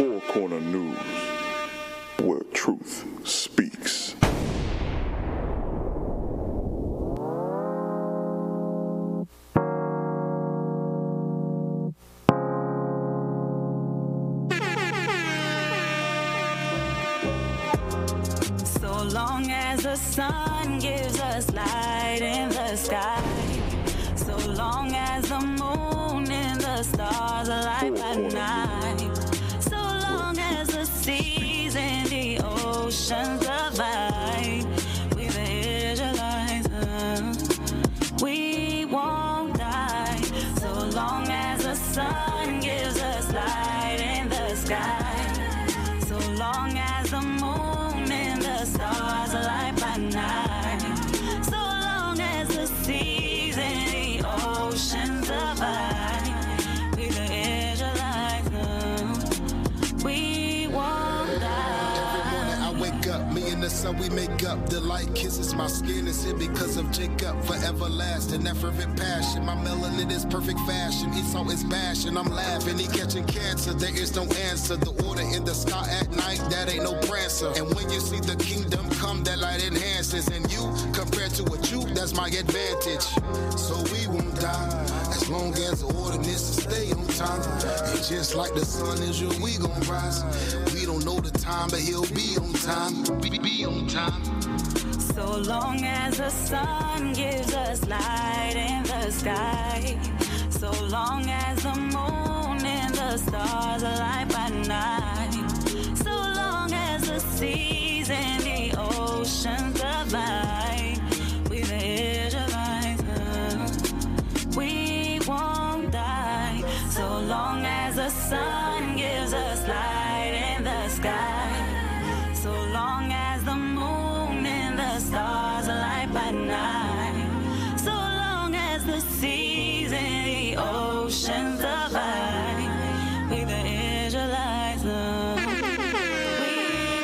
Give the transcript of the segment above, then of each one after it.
Four Corner News, where truth speaks. So long as the sun gives us light in the sky, so long as the moon and the stars are light by night, so long as the seas and the oceans abide, we the Israelites, we won't die. So long as the sun gives us light in the sky, so long as the moon and the stars are light by night, so long as the seas and the oceans abide, we the Israelites, we won't die. Every morning I wake up, me and the sun we make up. The light kisses my skin, is here because of Jacob. For everlasting, that fervent passion. My melanin is perfect fashion. Esau is bashing, I'm laughing. He catching cancer, there is no answer. The order in the sky at night, that ain't no prancer. And when you see the kingdom come, that light enhances. And you, compared to a Jew, that's my advantage. So we won't die, as long as the ordinance stay on time. And just like the sun is real, we gon' rise. We don't know the time, but he'll be on time. Be on time. So long as the sun gives us light in the sky, so long as the moon and the stars are light by night, so long as the seas and the oceans abide, we the Israelites, we won't die. So long as the sun gives us light in the sky, so long as the moon and the stars are light by night, so long as the seas and the oceans abide, we the Israelites, You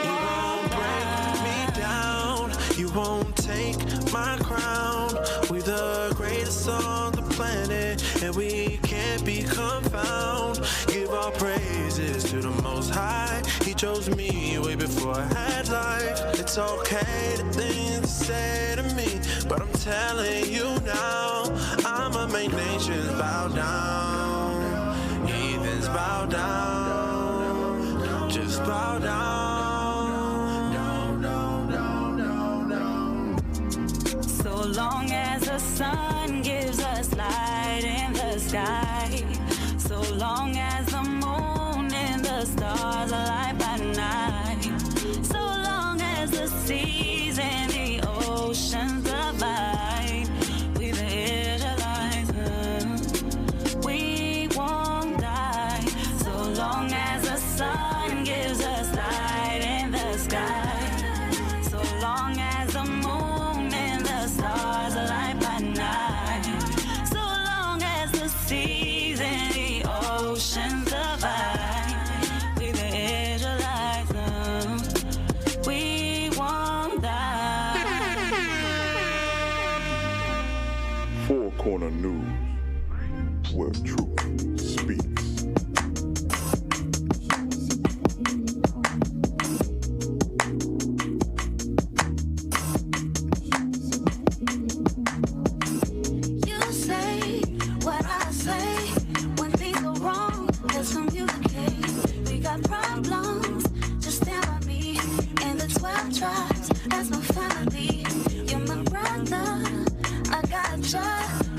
won't break me down, you won't take my crown. We the greatest on the planet, and we can't be confounded. Give all praises to the Most High. He chose me way before I had life. It's okay the things to say to me, but I'm telling you now, I'ma make nations bow down, heathens bow down, just bow down. so long as the sun gives us light in the sky, so long as the moon and the stars are light by night, so long as the seas and the oceans abide, we the Israelites, we won't die. So long as the sun gives us light in the sky, so long as the moon and the stars are light by night, so long as the seas and the oceans abide, we the Israelites, we won't die. Four Corner News, where truth speaks. You say what I say when things go wrong. Let's communicate. We got problems, just stand by me. In the 12 tribes, that's my family. You're my brother, I got ya.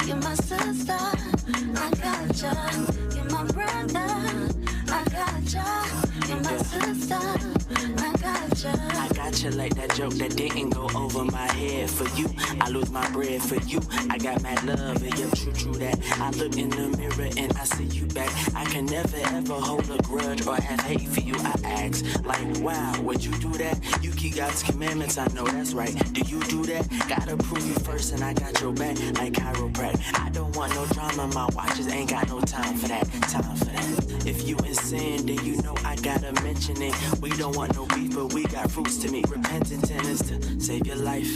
You're my sister, I got ya. You're my brother, I got ya. You're my sister, I got ya. I got you like that joke that didn't go over my head. For you, I lose my bread. For you, I got mad love. And yeah, true that. I look in the mirror and I see you back. I can never ever hold a grudge or have hate for you. I ask, like, wow, would you do that? You keep God's commandments, I know that's right. Do you do that? Gotta prove you first and I got your back like chiropractic. I don't want no drama, my watches ain't got no time for that. If you in sin, then you know I gotta mention it. We don't want no beef, but we got fruits to meet. Repentance is to save your life.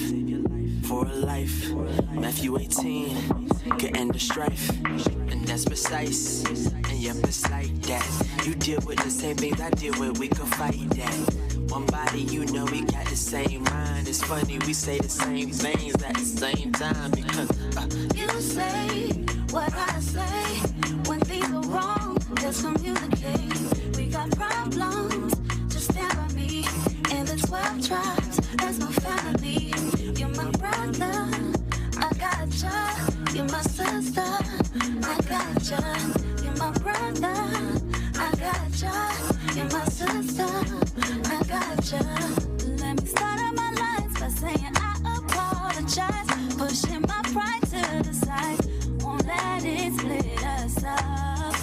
For a life, Matthew 18 could end the strife, and that's precise. And yep, it's like that. You deal with the same things I deal with, we can fight that. One body, you know we got the same mind. It's funny, we say the same things at the same time because you say what I say. When things are wrong, let's communicate. We got problems, just stand by me. In the 12 tribes, that's my family. You're my brother, I gotcha. You're my sister, I gotcha. You're my brother, I gotcha. You're my sister, I gotcha. Let me start out my lines by saying I apologize. Pushing my pride to the side, won't let it split us up.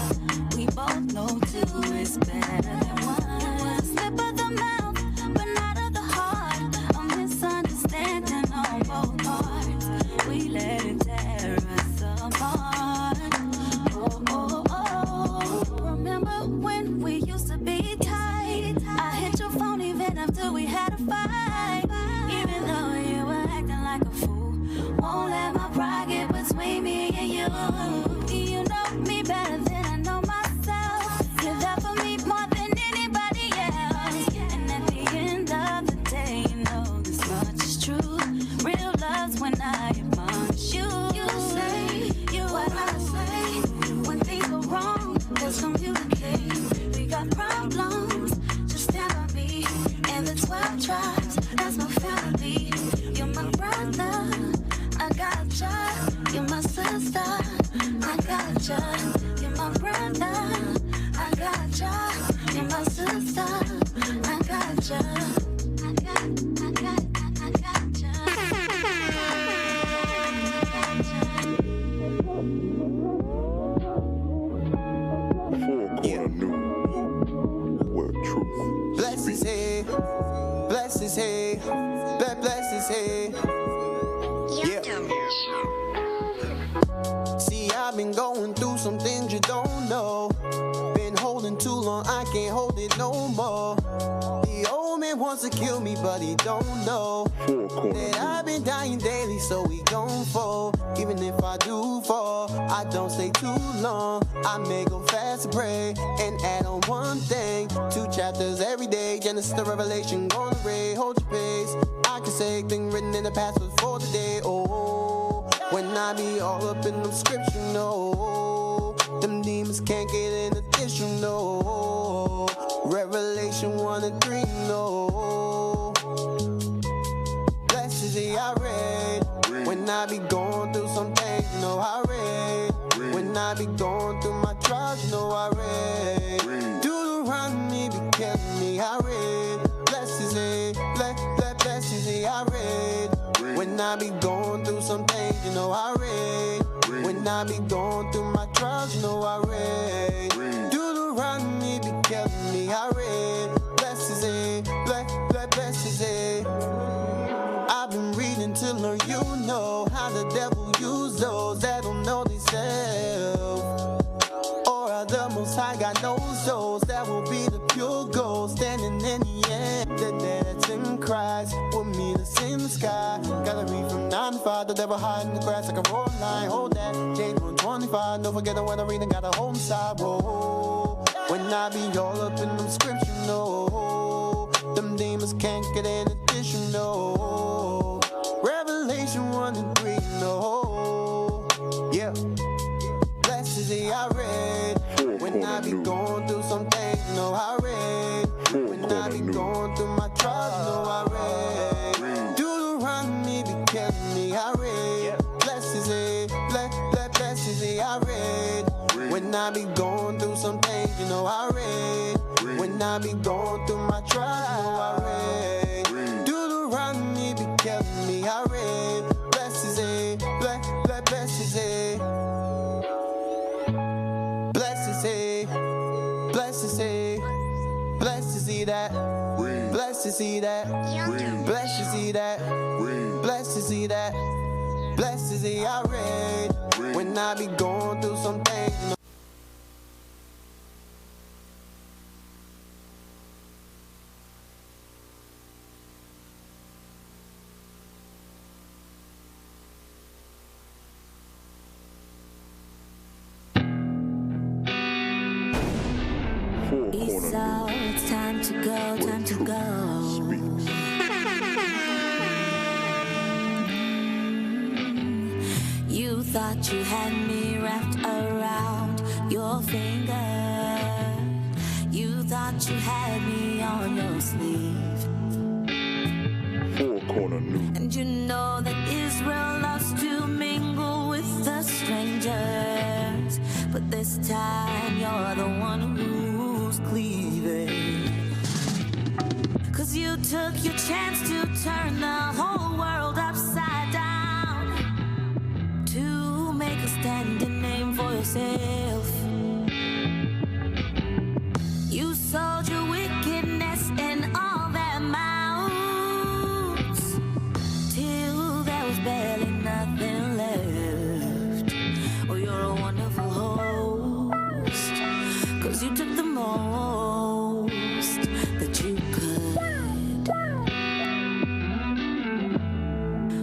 We both know two is better than one. Slip of the mouth, but not of the heart. A misunderstanding on both parts. We let it tear us apart. Oh, oh, oh. Remember when we used to be tight? I hit your phone even after we had a fight. Even though you were acting like a fool, won't let my pride get between me and you. You know me better than I know myself. You're there for me more than anybody else. And at the end of the day, you know this much is true. Real love's when I admonish you. You say what I say. When things go wrong, let's communicate. We got problems, just stand by me. And the 12 tribes, that's my family. You're my brother, I gotcha. You're my sister, I gotcha. You're my brother, I gotcha. You're my sister, I gotcha. I gotcha. Four Corner News, where truth Bless his head, bless his head, bless his head. Yeah. See, I've been going through some things you don't know. Been holding too long, I can't hold it no more. The old man wants to kill me, but he don't know Four Corner that I've been dying daily, so we gon' fall. Even if I do fall, I don't stay too long. I may go fast to pray and add on one thing. 2 chapters every day, Genesis to Revelation, gonna read, hold your pace. I can say things written in the past was for today. Oh, when I be all up in them scriptures, no, them demons can't get in addition, no. Revelation 1 and 3, no. Blessed is he I read. When I be going through some things, you know I read. When I be going through my trials, you know I read. Deuteronomy be killing me, I read. Blessed is he, blessed is he I read. When I be going through some things, you know I read. When I be going through my trials, you know I read. Deuteronomy be killing me, I read. Blessed is he, blessed is he. I've been reading to learn, you know, how the devil use those that don't know themselves. Or how the Most High got no souls that will be the pure gold, standing in the end. That's in Christ, with me to see in the sky. Gotta read from 9 to 5, the devil hide in the grass like a roaring lion. Hold that, James 1:25, don't forget when I read and gotta hold inside. Whoa, when I be all up in them scriptures, no, them demons can't get in addition, no. Revelation 1 and 3, no. Yeah. Blessed is he I read. When I be going through some things, you know I read. When I be going through my trials, you know I read. Deuteronomy be killing me, I read. Blessed is he, blessed is he I read. When I be going through some things, you know I read. When I be going through my trials, you know I read. Deuteronomy be killing me, I read. Blessed is he, blessed is he. Blessed is he, blessed is he. Blessed is he that, blessed is he that, blessed is he that, blessed is he that, blessed is he I read. When I be going through some things, you know. Peace out, it's time to go, time to go. Speaks. You thought you had me wrapped around your finger. You thought you had me on your sleeve. Four Corner News. And you know that Israel loves to mingle with the strangers. But this time you're the one who's cleaving. 'Cause you took your chance to turn the whole world upside down. To make a standing name for yourself. You sold your wickedness in all their mouths. Till there was barely nothing left. Oh, you're a wonderful host. 'Cause you took the most that you could.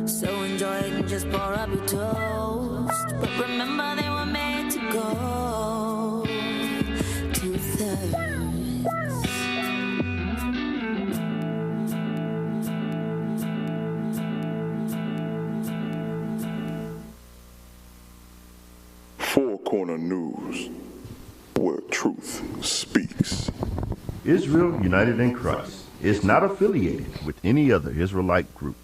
So enjoy it and just pour up your toast. But remember they were made to go to thirst. Four Corner News, where truth speaks. Israel United in Christ is not affiliated with any other Israelite group.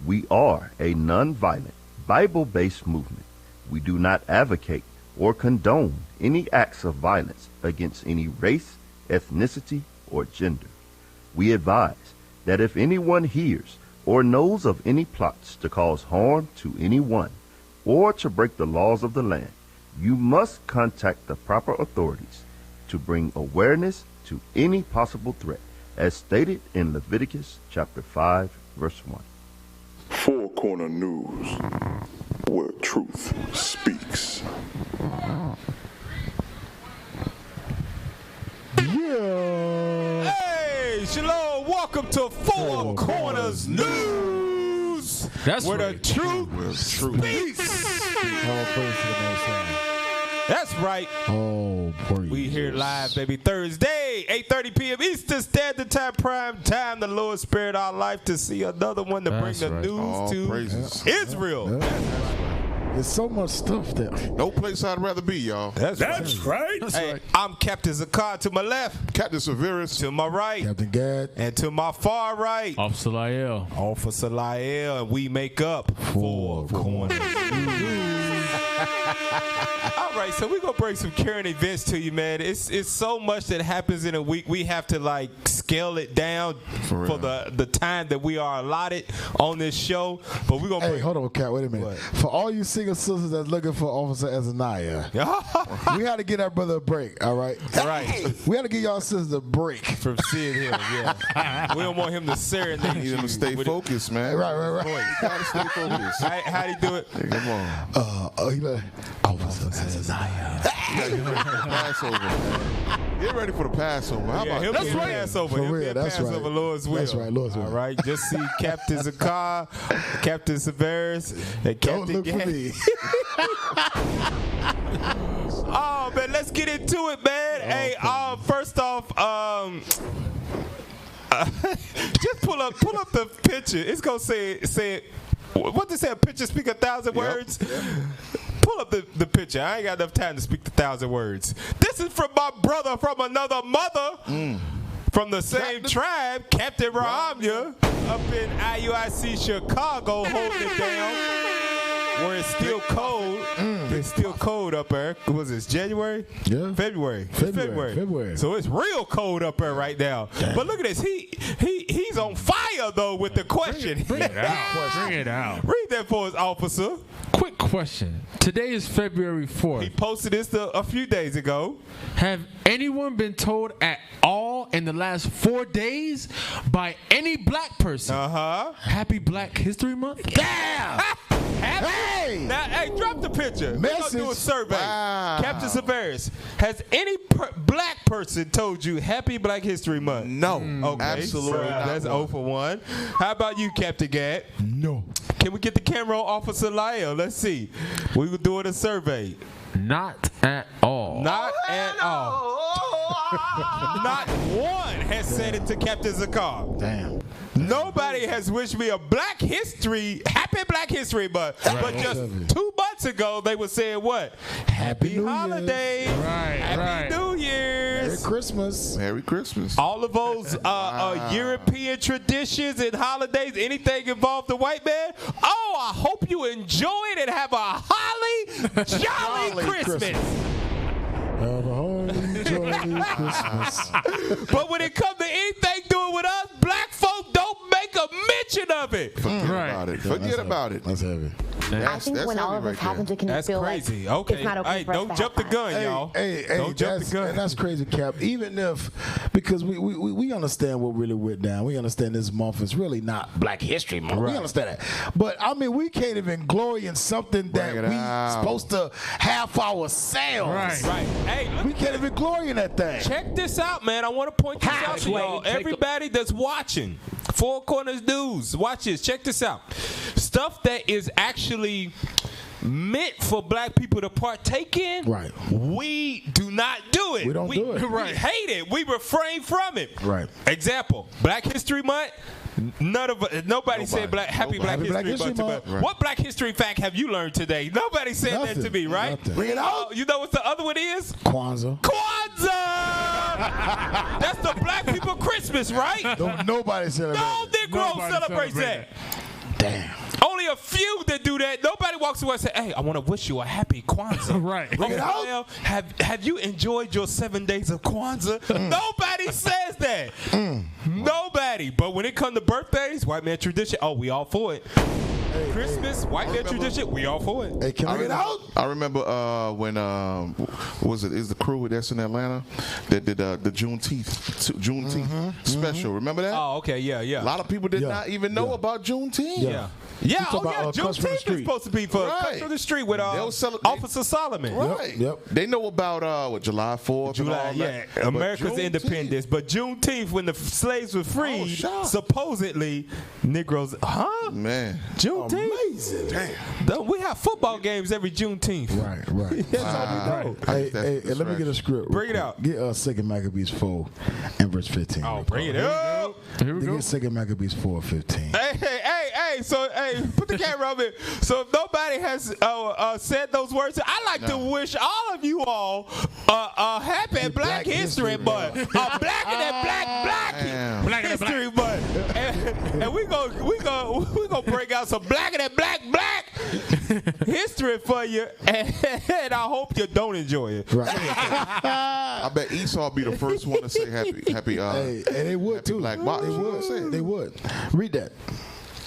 We are a non-violent, Bible-based movement. We do not advocate or condone any acts of violence against any race, ethnicity, or gender. We advise that if anyone hears or knows of any plots to cause harm to anyone or to break the laws of the land, you must contact the proper authorities to bring awareness to any possible threat, as stated in Leviticus chapter 5, verse 1. Four Corner News, where truth speaks. Yeah. Hey, shalom. Welcome to Four Corners News. That's where right. the truth speaks. All praise to the Most High. That's right. Oh, praise. We here live, baby. Thursday, 8:30 p.m. Eastern Standard Time, prime time. The Lord spared our life to see another one to bring the news to Israel. There's so much stuff there. No place I'd rather be, y'all. That's right. Hey, I'm Captain Zakar to my left. Captain Severus to my right. Captain Gad. And to my far right. Officer Lael. Officer Lael. And we make up Four Corners. All right, so we're going to bring some current events to you, man. It's so much that happens in a week. We have to, like, scale it down for the time that we are allotted on this show. But we're going to hold on, Cat. Wait a minute. What? For all you single sisters that's looking for Officer Azaniah, we had to get our brother a break, all right? Right. We had to give y'all sisters a break. From seeing him, yeah. We don't want him to serenade you. Need him to stay focused, man. Right. You got to stay focused. How'd he do it? Hey, come on. He like, Officer Azaniah. Get ready for the Passover. How about that's right. Passover. For real, that's Passover, right. Lord's will. That's right, Lord's will. All right, just see Captain Zakar, Captain Severus, and Captain Don't look for me. Oh man, let's get into it, man. Hey, first off, just pull up the picture. It's gonna say what they say, a picture speak 1,000 words. Pull up the picture. I ain't got enough time to speak 1,000 words. This is from my brother from another mother. From the same tribe, Captain Rahamya, up in IUIC Chicago, holding it down. Where it's still cold. It's still cold up there. Was this January? Yeah. February. So it's real cold up there right now. Damn. But look at this. He's on fire though with the question. Bring it out. Read that for us, officer. Quick question. Today is February 4th. He posted this a few days ago. Have anyone been told at all in the last 4 days by any black person? Happy Black History Month? Damn! Hey! Now, hey, drop the picture. We're going to do a survey. Wow. Captain Severus, has any black person told you Happy Black History Month? No. Okay. Absolutely not. That's 0 for 1. How about you, Captain Gad? No. Can we get the camera on Officer Lael? Let's see. We were doing a survey. Not at all. Not at all. Not one has said it to Captain Zakar. Damn. Nobody has wished me a happy Black History Month. But just 2 months ago, they were saying what? Happy holidays. Happy New Year's. Merry Christmas. Merry Christmas. All of those European traditions and holidays, anything involved the white man. Oh, I hope you enjoy it and have a holly jolly Christmas. Have a holly jolly Christmas. But when it comes to anything doing with us, black folk don't make a mention of it. Forget about it. Forget about it. That's heavy. I think when all of this happens, it can feel crazy. like Okay. it's not okay for us don't to jump have the gun, fun. y'all. Don't jump the gun. And that's crazy, Cap. Even if, because we understand what really went down. We understand this month is really not Black History Month. We understand that. But, I mean, we can't even glory in something that we supposed to have for ourselves. Right. Hey, we can't even glory in that thing. Check this out, man. I want to point this out to y'all. Everybody that's watching Four Corners News, watch this. Check this out. Stuff that is actually meant for black people to partake in, we do not do it. We don't do it. We hate it. We refrain from it. Right. Example, Black History Month. Nobody said Happy Black History Month. What Black History fact have you learned today? Nobody said that to me, right? Bring it out. You know what the other one is? Kwanzaa. That's the black people Christmas, right? Nobody celebrates. No Negro celebrates that. Damn. Only a few that do that. Nobody walks away and say, "Hey, I want to wish you a happy Kwanzaa." Right. Well, have you enjoyed your 7 days of Kwanzaa? Nobody says that. Nobody. But when it comes to birthdays, white man tradition, we all for it. Christmas, white man tradition, we all for it. Hey, can I get out? I remember when is the crew that's in Atlanta that did the Juneteenth special. Remember that? Oh, okay, yeah. A lot of people did not even know about Juneteenth. Juneteenth is supposed to be for Cut Through the Street with Officer Solomon. Right. Yep. They know about July 4th. America's independence. But Juneteenth, when the slaves were freed, supposedly Negroes, Man. Juneteenth? Amazing. Damn. We have football games every Juneteenth. Right. That's all we know. Hey, let me get a script. Bring it out. Get 2 Maccabees 4 and verse 15. Oh, bring it up. Here we go. Get 2 Maccabees 4:15. Hey, so put the camera on me. So if nobody has said those words, I'd like to wish all of you all a happy Black History Month. A black and Black History Month. And we gonna bring out some black and Black history for you, and I hope you don't enjoy it. I bet Esau be the first one to say happy. And they would too. Black They would. Read that.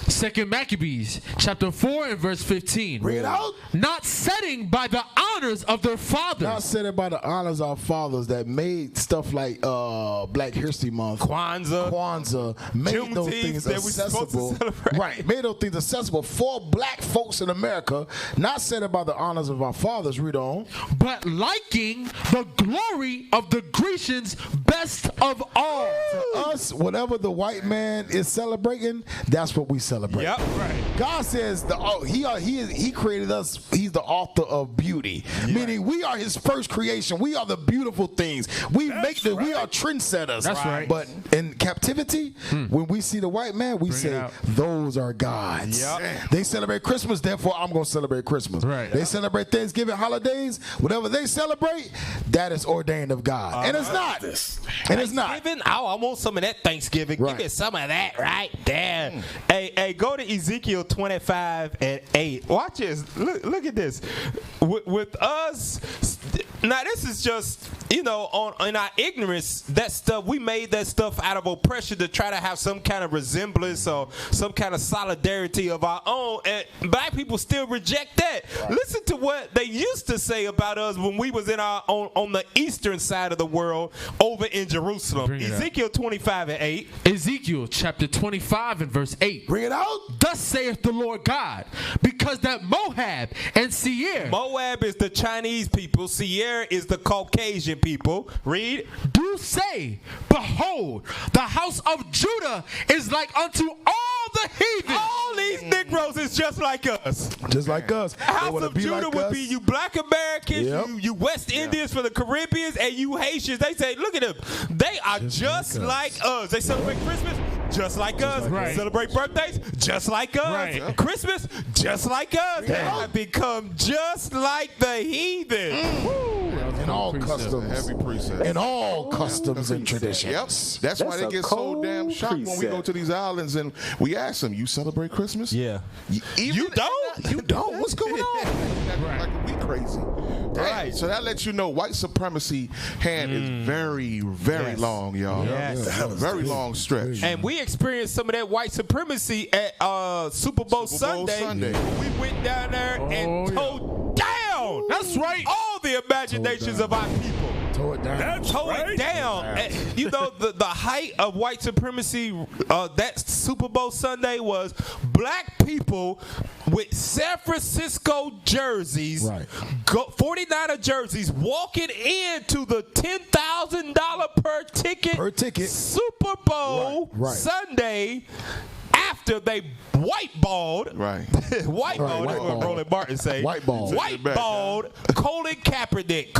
2 Maccabees chapter 4 and verse 15. Bring it out. Not setting by the honors of their fathers. Not setting by the honors of our fathers that made stuff like Black History Month, Kwanzaa, made those things accessible. Right, made those things accessible for black folks in America. Not setting by the honors of our fathers. Read on. But liking the glory of the Grecians best of all. To us, whatever the white man is celebrating, that's what we celebrate. Yep. Right. God says he created us. He's the author of beauty, meaning we are his first creation. We are the beautiful things. We are trendsetters. That's right. But in captivity, when we see the white man, we say those are gods. Yep. They celebrate Christmas, therefore I'm going to celebrate Christmas. Right. They celebrate Thanksgiving, holidays, whatever they celebrate, that is ordained of God, and it's not. And it's not. I want some of that Thanksgiving. Right. Give me some of that right there. Hey, go to Ezekiel 25 and 8. Watch this. Look at this. With us, now this is just, in our ignorance, that stuff, we made that stuff out of oppression to try to have some kind of resemblance or some kind of solidarity of our own, and black people still reject that. Right. Listen to what they used to say about us when we was in on the eastern side of the world over in Jerusalem. Ezekiel 25 and 8. Ezekiel chapter 25 and verse 8. Bring it out. Thus saith the Lord God, because that Moab and Seir. Moab is the Chinese people. Seir is the Caucasian people. Read. Do say, behold, the house of Judah is like unto all the heathen. All these Negroes is just like us. Just like us. House of Judah like would us. be you Black Americans, Yep. you West Indians from the Caribbeans, and you Haitians. They say, look at them. They are just like us. They celebrate Christmas just like us. Right. Celebrate birthdays just like us. Right. Christmas just like us. They have become just like the heathen. In all customs. Heavy precept. In all customs and traditions. Yep. That's why they get so damn shocked when we go to these islands and we ask them, you celebrate Christmas? Yeah. You don't? You don't? What's going on? Like we crazy. Right. So that lets you know white supremacy hand is very, very long, y'all. Yes. Very long stretch. And we experienced some of that white supremacy at Super Bowl Sunday. We went down there and towed down. That's right. All the imaginations of our people. Tore it down. Tore it down. And, you know, the height of white supremacy that Super Bowl Sunday was black people with San Francisco jerseys, Right. 49er jerseys, walking into the $10,000 per ticket Super Bowl Right. Sunday after they whiteballed. Right. Whiteballed, that's what Roland Martin say. Whiteballed. Whiteballed Colin Kaepernick.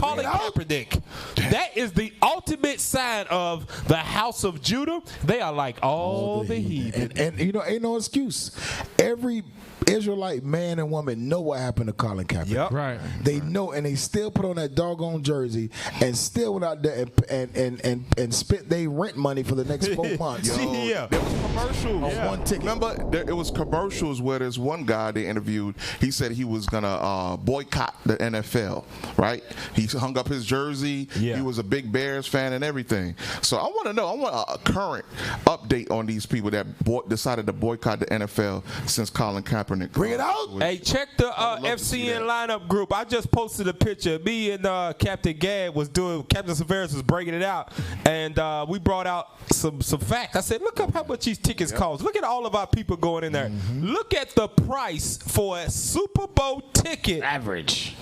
That is the ultimate sign of the House of Judah. They are like all the heathen. And you know, ain't no excuse. Every Israelite man and woman know what happened to Colin Kaepernick. Yep. Right. They know, and they still put on that doggone jersey and still went out there and spent their rent money for the next 4 months. Yeah. There was commercials. On one ticket. Remember, it was commercials where there's one guy they interviewed. He said he was gonna boycott the NFL. Right? He hung up his jersey. Yeah. He was a big Bears fan and everything. So I want to know. I want a current update on these people that decided to boycott the NFL since Colin Kaepernick. Bring it out. Hey, check the FCN lineup group. I just posted a picture. Me and Captain Gad Captain Severus was breaking it out, and we brought out some facts. I said, look up how much these tickets cost. Look at all of our people going in there. Look at the price for a Super Bowl ticket. Average.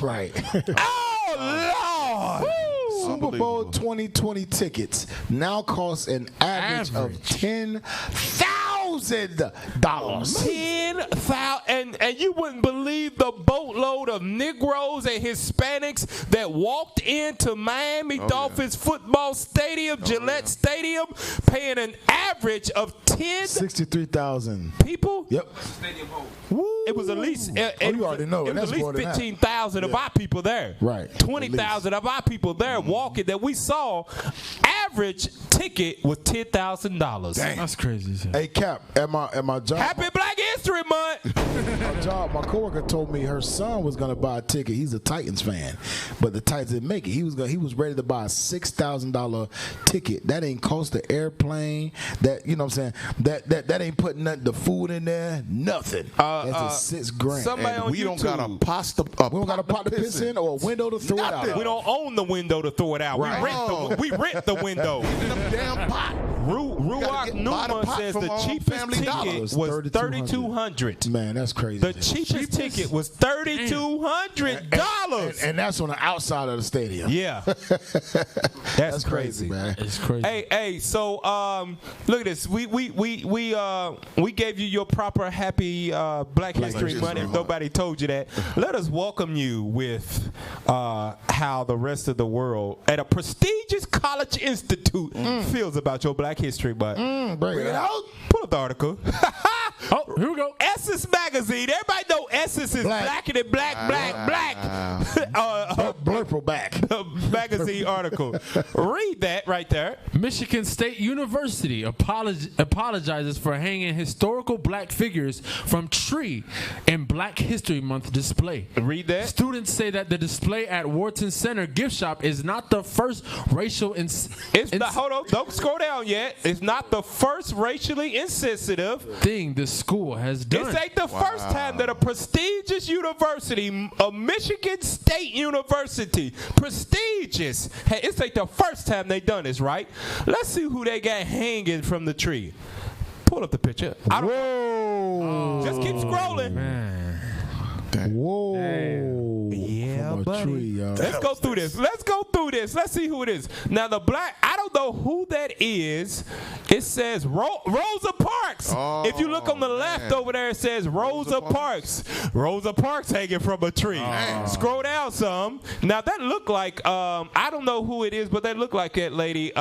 Right. Oh, Lord. Super Bowl 2020 tickets now cost an average of $10,000. $10,000, and you wouldn't believe the boatload of Negroes and Hispanics that walked into Miami Dolphins football stadium, Gillette Stadium, paying an average of 63,000 people. Yep. It was at least. You already know. It was That's at more least than 15,000 of our people there. Right. 20,000 of our people there walking that we saw. Average ticket was $10,000. That's crazy. Hey, Cap, at my job. Happy Black History Month. My job, my coworker told me her son was gonna buy a ticket. He's a Titans fan, but the Titans didn't make it. He was ready to buy a $6,000 ticket. That ain't cost the airplane. That, you know what I'm saying? That ain't putting the food in there. Nothing. That's a $6,000. Somebody on we YouTube. don't got a pasta. We don't got a pot to piss in or a window to throw it out. We don't own the window to throw it out. Right. We rent the window. Them damn pot. Ruach Newman says the cheapest ticket was $3,200. Man, that's crazy. The cheapest ticket was $3,200. And that's on the outside of the stadium. Yeah. That's crazy, man. It's crazy. Hey, so look at this. We gave you your proper happy Black History Month. If nobody told you that, let us welcome you with how the rest of the world at a prestigious college institute feels about your Black History Month. Bring it out. Pull up the article. Oh, here we go. Essence Magazine. Everybody know Essence is blacker than black. Blurple back. Magazine article. Read that right there. Michigan State University apologizes for hanging historical black figures from tree in Black History Month display. Read that. Students say that the display at Wharton Center gift shop is not the first racial hold on, don't scroll down yet. It's not the first racially insensitive thing the school has done. This ain't the first time that a prestigious university, a Michigan State University, prestigious, it's ain't the first time they done this, right? Let's see who they got hanging from the tree. Pull up the picture. Whoa. Just keep scrolling. Man. Whoa. Yeah, from a buddy. tree, y'all. Let's go through this. Let's see who it is. Now, the black, I don't know who that is. It says Rosa Parks. Oh, if you look on the left over there, it says Rosa Parks. Rosa Parks hanging from a tree. Scroll down some. Now, that look like, I don't know who it is, but that look like that lady.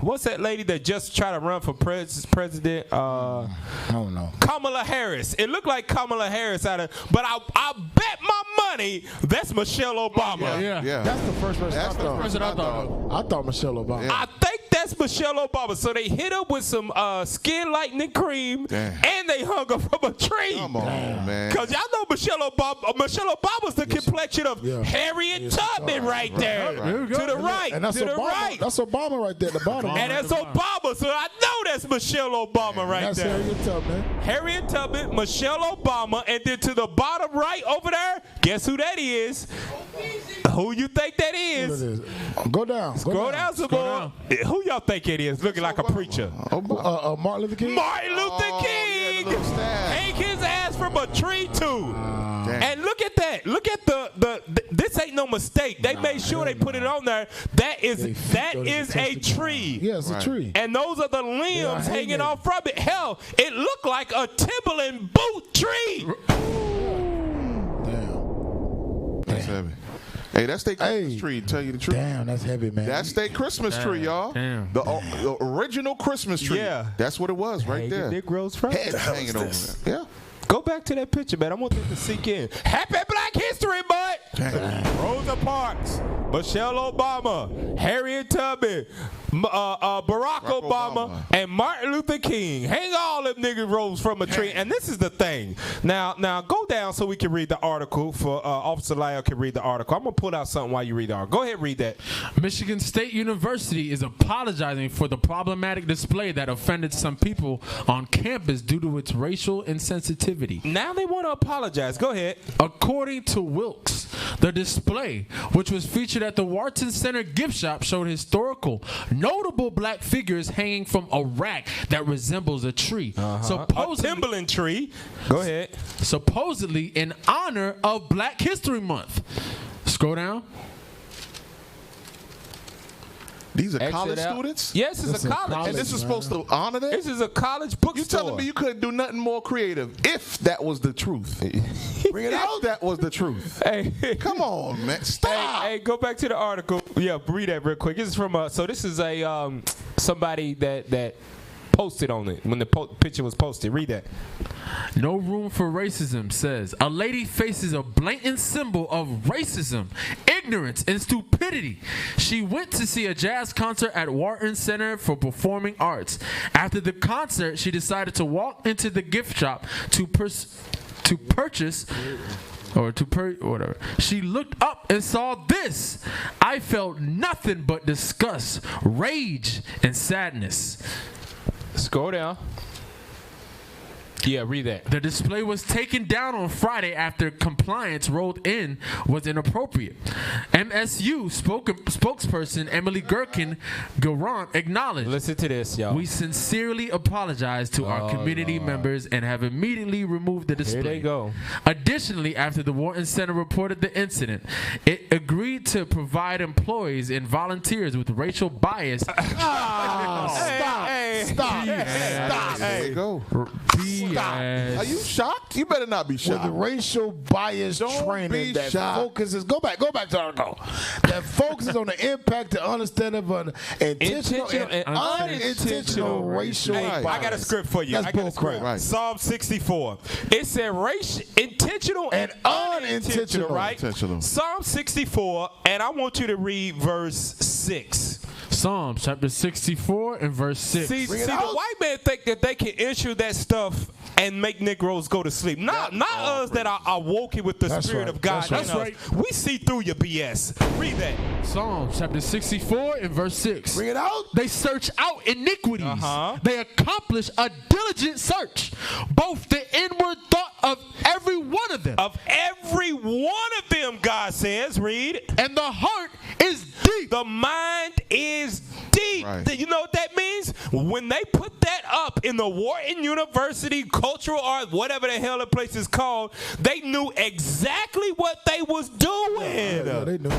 What's that lady that just tried to run for president? I don't know. Kamala Harris. It looked like Kamala Harris but I bet my money that's Michelle Obama. Yeah. That's the first person I thought. I thought Michelle Obama. Yeah. I think that's Michelle Obama. So they hit her with some skin lightening cream, and they hung her from a tree. Come on, man. Because y'all know Michelle Obama's the complexion of Harriet Tubman right there. Right. To the right. And that's to the Obama. right. That's Obama right there at the bottom. And that's Obama, so I know that's Michelle Obama right that's there. Harriet Tubman. Harriet Tubman, Michelle Obama, and then to the bottom right over there, guess who that is? Who you think that is? Go down. Scroll down some more. Who y'all think it is? Looking like a preacher. Martin Luther King. Martin Luther King. Hang his ass from a tree too. And look at that. Look at the this ain't no mistake. They made sure they put it on there. That is a tree. Yeah, it's a tree. And those are the limbs hanging off from it. Hell, it looked like a Timberland boot tree. Damn. That's heavy. Hey, that's their Christmas tree, to tell you the truth. Damn, that's heavy, man. That's their Christmas tree, y'all. Damn. The original Christmas tree. Yeah. That's what it was right there. Nick Rose from Head hanging over there. Yeah. Go back to that picture, man. I want that to sink in. Happy Black History Month. Rosa Parks, Michelle Obama, Harriet Tubman, Barack Obama, and Martin Luther King. Hang all them niggas rose from a tree. And this is the thing. Now go down so we can read the article. For Officer Lyle can read the article. I'm gonna pull out something while you read the article. Go ahead, read that. Michigan State University is apologizing for the problematic display that offended some people on campus due to its racial insensitivity. Now they want to apologize. Go ahead. According to Wilkes, the display, which was featured at the Wharton Center gift shop, showed historical, notable black figures hanging from a rack that resembles a tree. A Timberland tree. Go ahead. Supposedly in honor of Black History Month. Scroll down. These are college students? Yes, it's a college. And this is supposed to honor that? This is a college bookstore. You telling me you couldn't do nothing more creative if that was the truth? Bring it out. If that was the truth. Hey, come on, man. Stop. Hey, go back to the article. Yeah, read that real quick. This is from so this is a somebody that posted on it when the picture was posted. Read that. No room for racism says a lady faces a blatant symbol of racism, ignorance, and stupidity. She went to see a jazz concert at Wharton Center for Performing Arts. After the concert, she decided to walk into the gift shop to purchase or whatever. She looked up and saw this. I felt nothing but disgust, rage, and sadness. Scroll down. Yeah, read that. The display was taken down on Friday after compliance rolled in was inappropriate. MSU spokesperson Emily Garant acknowledged. Listen to this, y'all. We sincerely apologize to our community members and have immediately removed the display. Here they go. Additionally, after the Wharton Center reported the incident, it agreed to provide employees and volunteers with racial bias. Stop. There you go. Are you shocked? You better not be shocked. With racial bias training that focuses. Go back to the article. That focuses on the impact and understanding of an intentional and unintentional racial bias. I got a script for you. That's I got a script. Right. Psalm 64. It said intentional and unintentional, right? Intentional. Psalm 64, and I want you to read verse 6. Psalms chapter 64 and verse 6. See the white man think that they can issue that stuff and make Negroes go to sleep. Not us that are woken with the Spirit of God. That's right. We see through your BS. Read that. Psalms chapter 64 and verse 6. Bring it out. They search out iniquities. They accomplish a diligent search. Both the inward thought of every one of them. Of every one of them, God says. Read. And the heart is deep. The mind is deep. Right. You know what that means? When they put that up in the Wharton University Cultural Arts, whatever the hell the place is called, they knew exactly what they was doing. Yeah, they knew.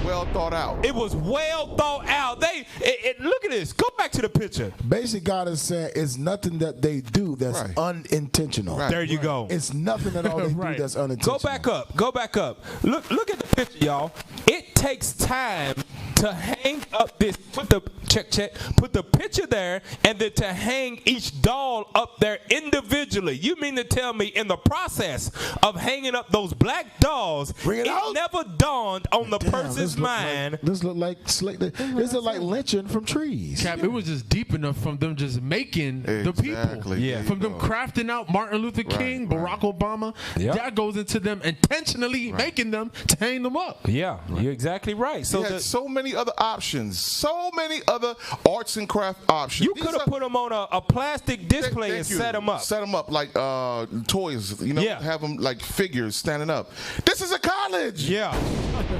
Well thought out. It was well thought out. Look at this. Go back to the picture. Basically, God is saying it's nothing that they do that's unintentional. There you go. It's nothing at all they do that's unintentional. Go back up. Look at the picture, y'all. It takes time to hang up this. Put the picture there, and then to hang each doll up there individually. You mean to tell me in the process of hanging up those black dolls, it never dawned on the person's mind? This look like lynching from trees. Cap, it was just deep enough from them just making the people. Yeah. From them crafting out Martin Luther King, Barack Obama. Yep. That goes into them intentionally making them to hang them up. Yeah, you're exactly right. So had so many other options, so many other arts and craft options. You could have put them on a plastic display and set them up. Set them up like toys, have them like figures standing up. This is a college. Yeah.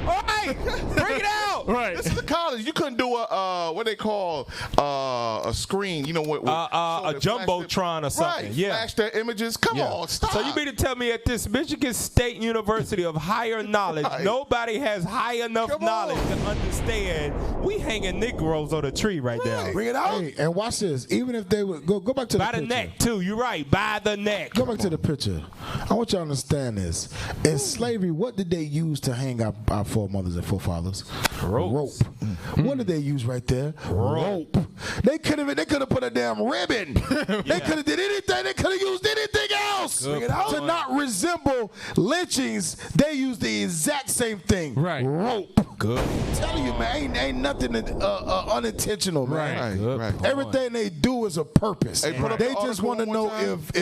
All right, bring it out. Right. This is a college. You couldn't do what they call a screen, a jumbotron or something. Right. Yeah. Flash their images. Come on, stop. So you mean to tell me at this Michigan State University of higher knowledge, nobody has high enough knowledge to understand we hanging Negroes on a tree right now. Bring it out. Hey, and watch this. Even if they would go back to the picture. By the neck too. You're right. By the neck. Go back to the picture. I want you to understand this. In slavery, what did they use to hang our foremothers and forefathers? Rope. What did they use right there? Rope. They could have put a damn ribbon. They could have did anything. They could have used anything else. To not resemble lynchings, they used the exact same thing. Right. Rope. Good. I'm telling you, man, ain't nothing unintententional, man. Right. Everything they do is a purpose. Hey, they just want to know if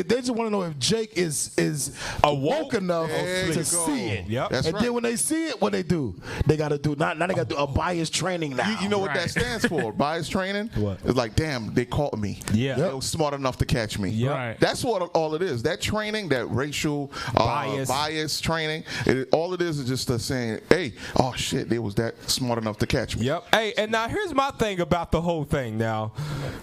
Jake is awoke enough to see it. Yep. And then when they see it, what they do? They got to do now they got to do a bias training now. You know what that stands for? Bias training. What? It's like, damn, they caught me. Yeah. They were smart enough to catch me. Yep. Right. That's what all it is. That training, that racial bias training, all it is just saying, hey, oh shit, they was that smart enough to catch me. Yep. Hey, and now here's my thing about the whole thing now,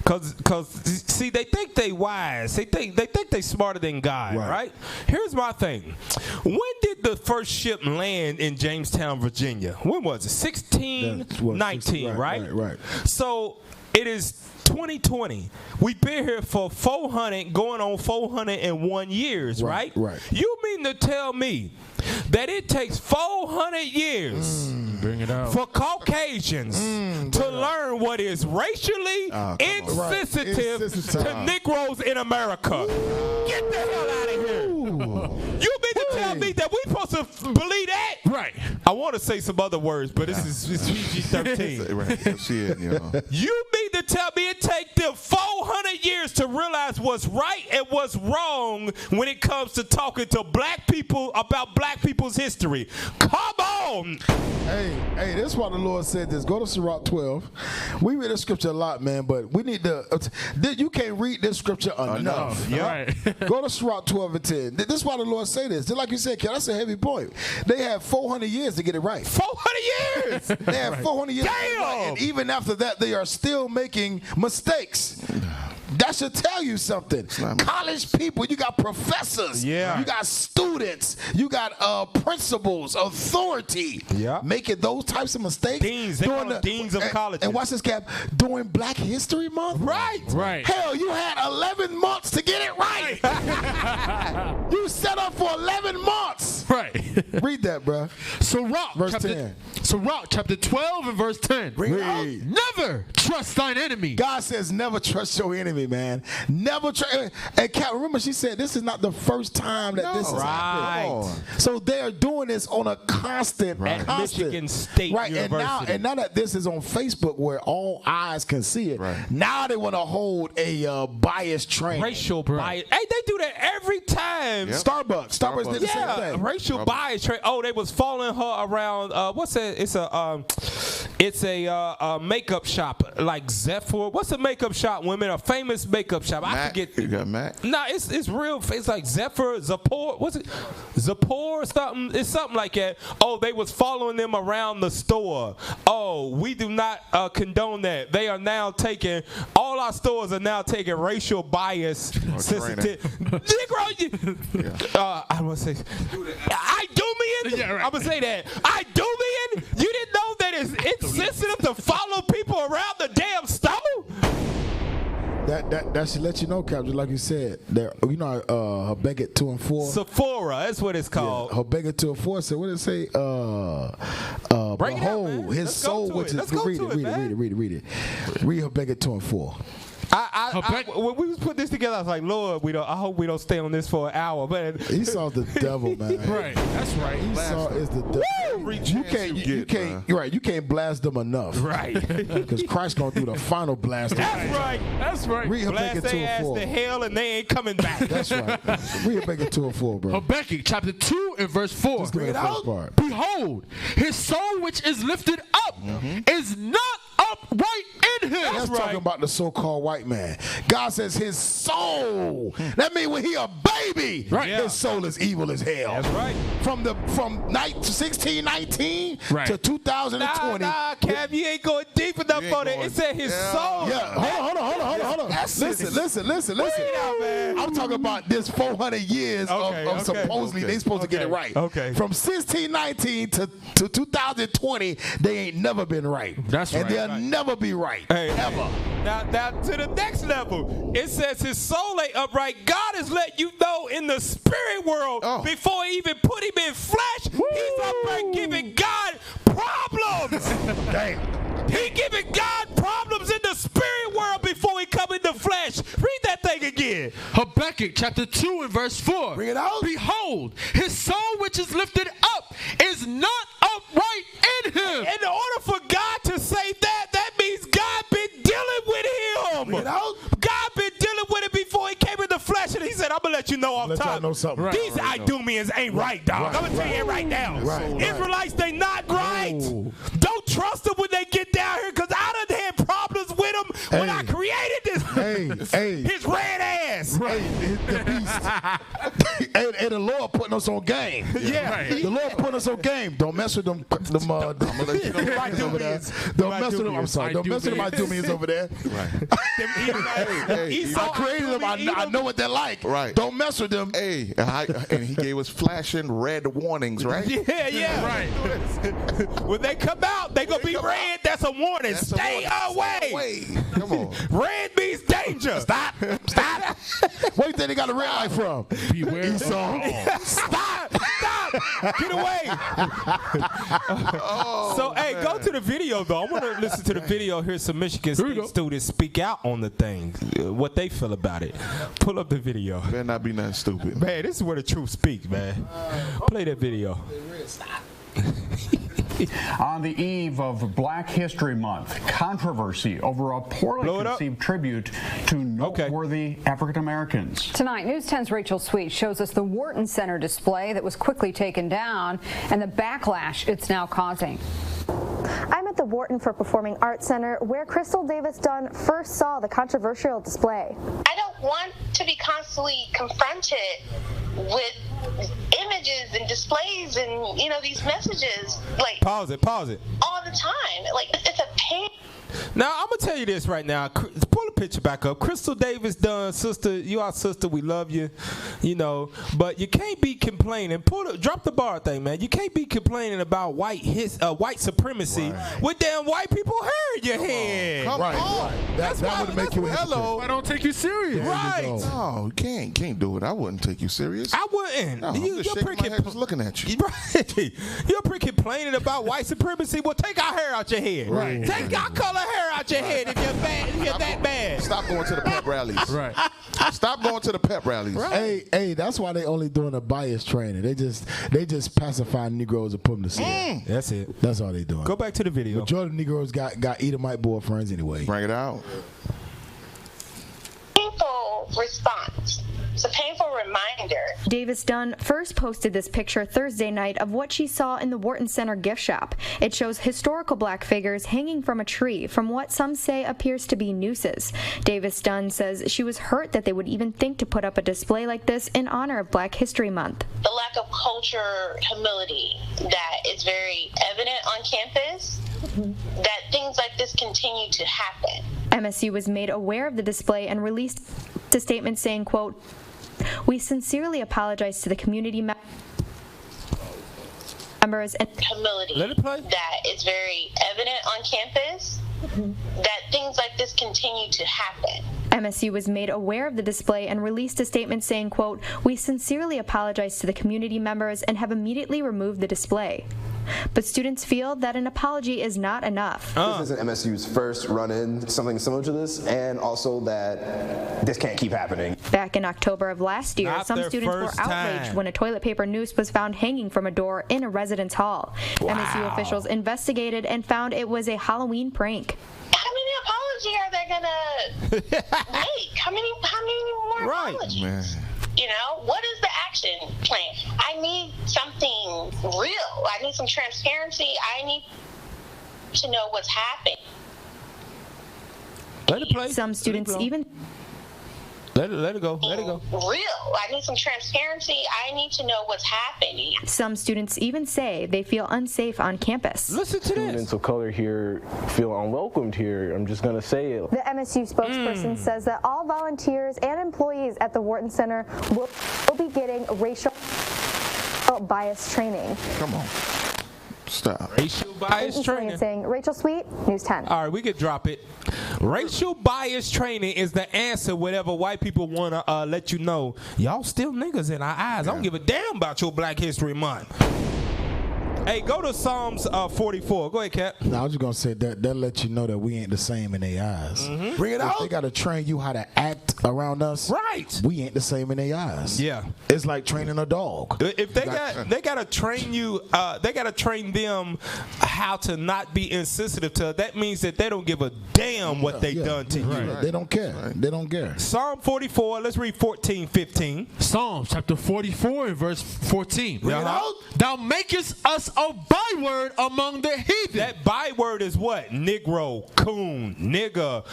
cause see, they think they wise. They think they smarter than God, right? Here's my thing. When did the first ship land in Jamestown, Virginia? When was it? 1619, right? So it is 2020. We've been here for 400, going on 401 years, right? You mean to tell me that it takes 400 years bring it out. for Caucasians to learn what is racially insensitive to Negroes in America? Get the hell out of here. You mean to tell me that we supposed to believe that? Right. I want to say some other words, but this is PG-13. You mean to tell me it takes them 400 years to realize what's right and what's wrong when it comes to talking to black people about black people's history? Come on. Hey, this is why the Lord said this. Go to Sirach 12. We read this scripture a lot, man, but we need to. You can't read this scripture enough. Go to Sirach 12 and 10. This is why the Lord said this. Just like you said, Ken, that's a heavy point. They had 400 years to get it right. 400 years. They had 400 years. Damn. And even after that, they are still making mistakes. That should tell you something. College people, you got professors, you got students, you got principals, authority, making those types of mistakes. Deans, deans of colleges. And watch this, Cap, during Black History Month. Right. Hell, you had 11 months to get it right. You set up for 11 months. Right. Read that, bro. Sirach chapter 12 and verse 10. Never trust thine enemy. God says never trust your enemy, man. Never trust. And Kat, remember she said this is not the first time that this is happening. So they are doing this on a constant. Michigan State University. And now that this is on Facebook where all eyes can see it, now they want to hold a bias training. Racial bias. Hey, they do that every time. Starbucks did the same thing. Racial bias training. Oh, they was following her around. What's that? It's a makeup shop like Zephyr. What's a makeup shop, women? A famous makeup shop. I forget. You got Mac? Nah, it's real. It's like Zephyr, Zappor. What's it? Zappor something. It's something like that. Oh, they was following them around the store. Oh, we do not condone that. They are now taking, all our stores are now taking racial bias sensitive. Negro, I want to say, I do me in. Yeah, right. I'm gonna say that. I do me in. You didn't know that it's insensitive to follow people around the damn store? That should let you know, Cap, just like you said. There, you know, Habakkuk 2 and 4. Sephora, that's what it's called. Yeah, Habakkuk 2 and 4 said, what did it say? Behold, his soul, which is read it. Read Habakkuk 2 and 4. When we was put this together, I was like, Lord, I hope we don't stay on this for an hour. But Esau's the devil, man. Right, that's right. Esau is the devil. You can't blast them enough. Right. Because Christ gonna do the final blast. That's right. Read blast Habakkuk 2 their and ass 4. to hell and they ain't coming back. That's right. Read Habakkuk 2 and 4, bro. Habakkuk chapter 2 and verse 4. Just give me the first part. Behold, his soul which is lifted up is not upright in him. That's talking about the so-called white man. God says his soul. That means when he a baby, his soul is evil as hell. That's right. From 1619 to 2020. Nah, Cav, you ain't going deep enough on it. It said his soul. Yeah, hold on. Listen. I'm talking about this 400 years of supposedly they supposed to get it right. Okay. From 1619 to 2020, they ain't never been right. That's and right. they'll never be right. Ever. Now to the next level. It says his soul ain't upright. God has let you know in the spirit world before he even put him in flesh, he's upright giving God problems. Damn. He giving God problems in the spirit world before he come in the flesh. Read that thing again. Habakkuk chapter 2 and verse 4. Bring it out. Behold, his soul which is lifted up is not upright in him. In order for God to say that means God been dealing with him. Bring it out. God been dealing with it before he came in the flesh, and he said, I'm going to let you know off top. Know something. Right. These Idumeans ain't right, dog. I'm going to tell you right now. Israelites, they not right. Don't trust them when they get down here, because I done had problems with them when I created this. His red ass. The beast. and the Lord putting us on game. The Lord putting us on game. Don't mess with them. Don't mess with them. I'm sorry. Don't mess with them Idumeans over there. I created them. I know what they're like. Right. Don't mess with them. Hey, and he gave us flashing red warnings, right? Yeah. Right. When they come out, they gonna be red. That's a warning. Stay away. Come on. Red means danger. Stop. Where do you think they got a red light from? Beware. Esau. Stop. Get away. So, hey, go to the video, though. I want to listen to the video. Here's some Michigan State students speak out on the thing, what they feel about it. Pull up the video. Better not be nothing stupid. Man, this is where the truth speaks, man. Play that video. On the eve of Black History Month, controversy over a poorly conceived tribute to noteworthy African Americans. Tonight, News 10's Rachel Sweet shows us the Wharton Center display that was quickly taken down and the backlash it's now causing. I'm at the Wharton for Performing Arts Center, where Crystal Davis Dunn first saw the controversial display. I don't want to be constantly confronted with images and displays and, these messages. Like, pause it. All the time. Like, it's a pain. Now, I'm going to tell you this right now. Pull the picture back up. Crystal Davis Dunn, sister, you our sister. We love you, But you can't be complaining. Drop the bar thing, man. You can't be complaining about white supremacy with damn white people hair in your head. Come on. That would make you hello. I don't take you serious. Right. No, you can't do it. I wouldn't take you serious. I wouldn't. No, you're pretty just looking at you. Right. You're pretty complaining about white supremacy. Well, take our hair out your head. Right. Take our color hair out your head if you're bad. If you're that bad. Stop going to the pep rallies. Right. Stop going to the pep rallies. Right. Hey, that's why they only doing a bias training. They just pacify Negroes and put them to sleep. That's it. That's all they doing. Go back to the video. Majority of Negroes got Edomite boyfriends anyway. Bring it out. Painful response. It's a painful reminder reminder. Davis Dunn first posted this picture Thursday night of what she saw in the Wharton Center gift shop. It shows historical black figures hanging from a tree from what some say appears to be nooses. Davis Dunn says she was hurt that they would even think to put up a display like this in honor of Black History Month. The lack of culture, humility that is very evident on campus, that things like this continue to happen. MSU was made aware of the display and released a statement saying, quote, "We sincerely apologize to the community members and humility that is very evident on campus, that things like this continue to happen." MSU was made aware of the display and released a statement saying, quote, "We sincerely apologize to the community members and have immediately removed the display." But students feel that an apology is not enough. This isn't MSU's first run-in, something similar to this, and also that this can't keep happening. Back in October of last year, some students were outraged when a toilet paper noose was found hanging from a door in a residence hall. MSU officials investigated and found it was a Halloween prank. How many apologies are they gonna make? How many more apologies? Man. You know, what is the action plan? I need something real. I need some transparency. I need to know what's happening. Let it play. Some students even... Let it go. Let it go. Real. I need some transparency. I need to know what's happening. Some students even say they feel unsafe on campus. Listen to this. Students of color here feel unwelcomed here. I'm just going to say it. The MSU spokesperson says that all volunteers and employees at the Wharton Center will be getting racial bias training. Come on. Stop. Racial bias training. Saying Rachel Sweet, News 10. All right, we could drop it. Racial bias training is the answer whenever white people want to let you know, y'all still niggas in our eyes. I don't give a damn about your Black History Month. Hey, go to Psalms 44. Go ahead, Cap. No, I was just going to say that lets you know that we ain't the same in their eyes. Bring it out. They got to train you how to act around us. Right. We ain't the same in their eyes. Yeah. It's like training a dog. If they got to train you, they got to train them how to not be insensitive to it. That means that they don't give a damn what they done to you. Right. They don't care. Right. They don't care. Psalm 44, let's read 14, 15. Psalms chapter 44 and verse 14. Bring it out. Thou makest us a byword among the heathen. That byword is what? Negro, coon, nigger,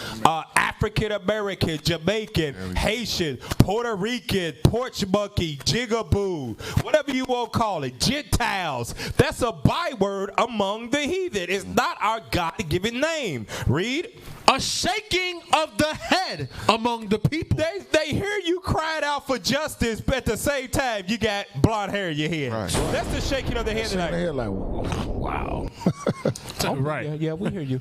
African American, Jamaican, Haitian, Puerto Rican, porch monkey, jigaboo, whatever you want to call it, Gentiles. That's a byword among the heathen. It's not our God-given name. Read. A shaking of the head among the people. They hear you crying out for justice, but at the same time, you got blonde hair in your head. Right. That's the shaking of the head. Shaking the head like, wow. Right. Yeah, we hear you.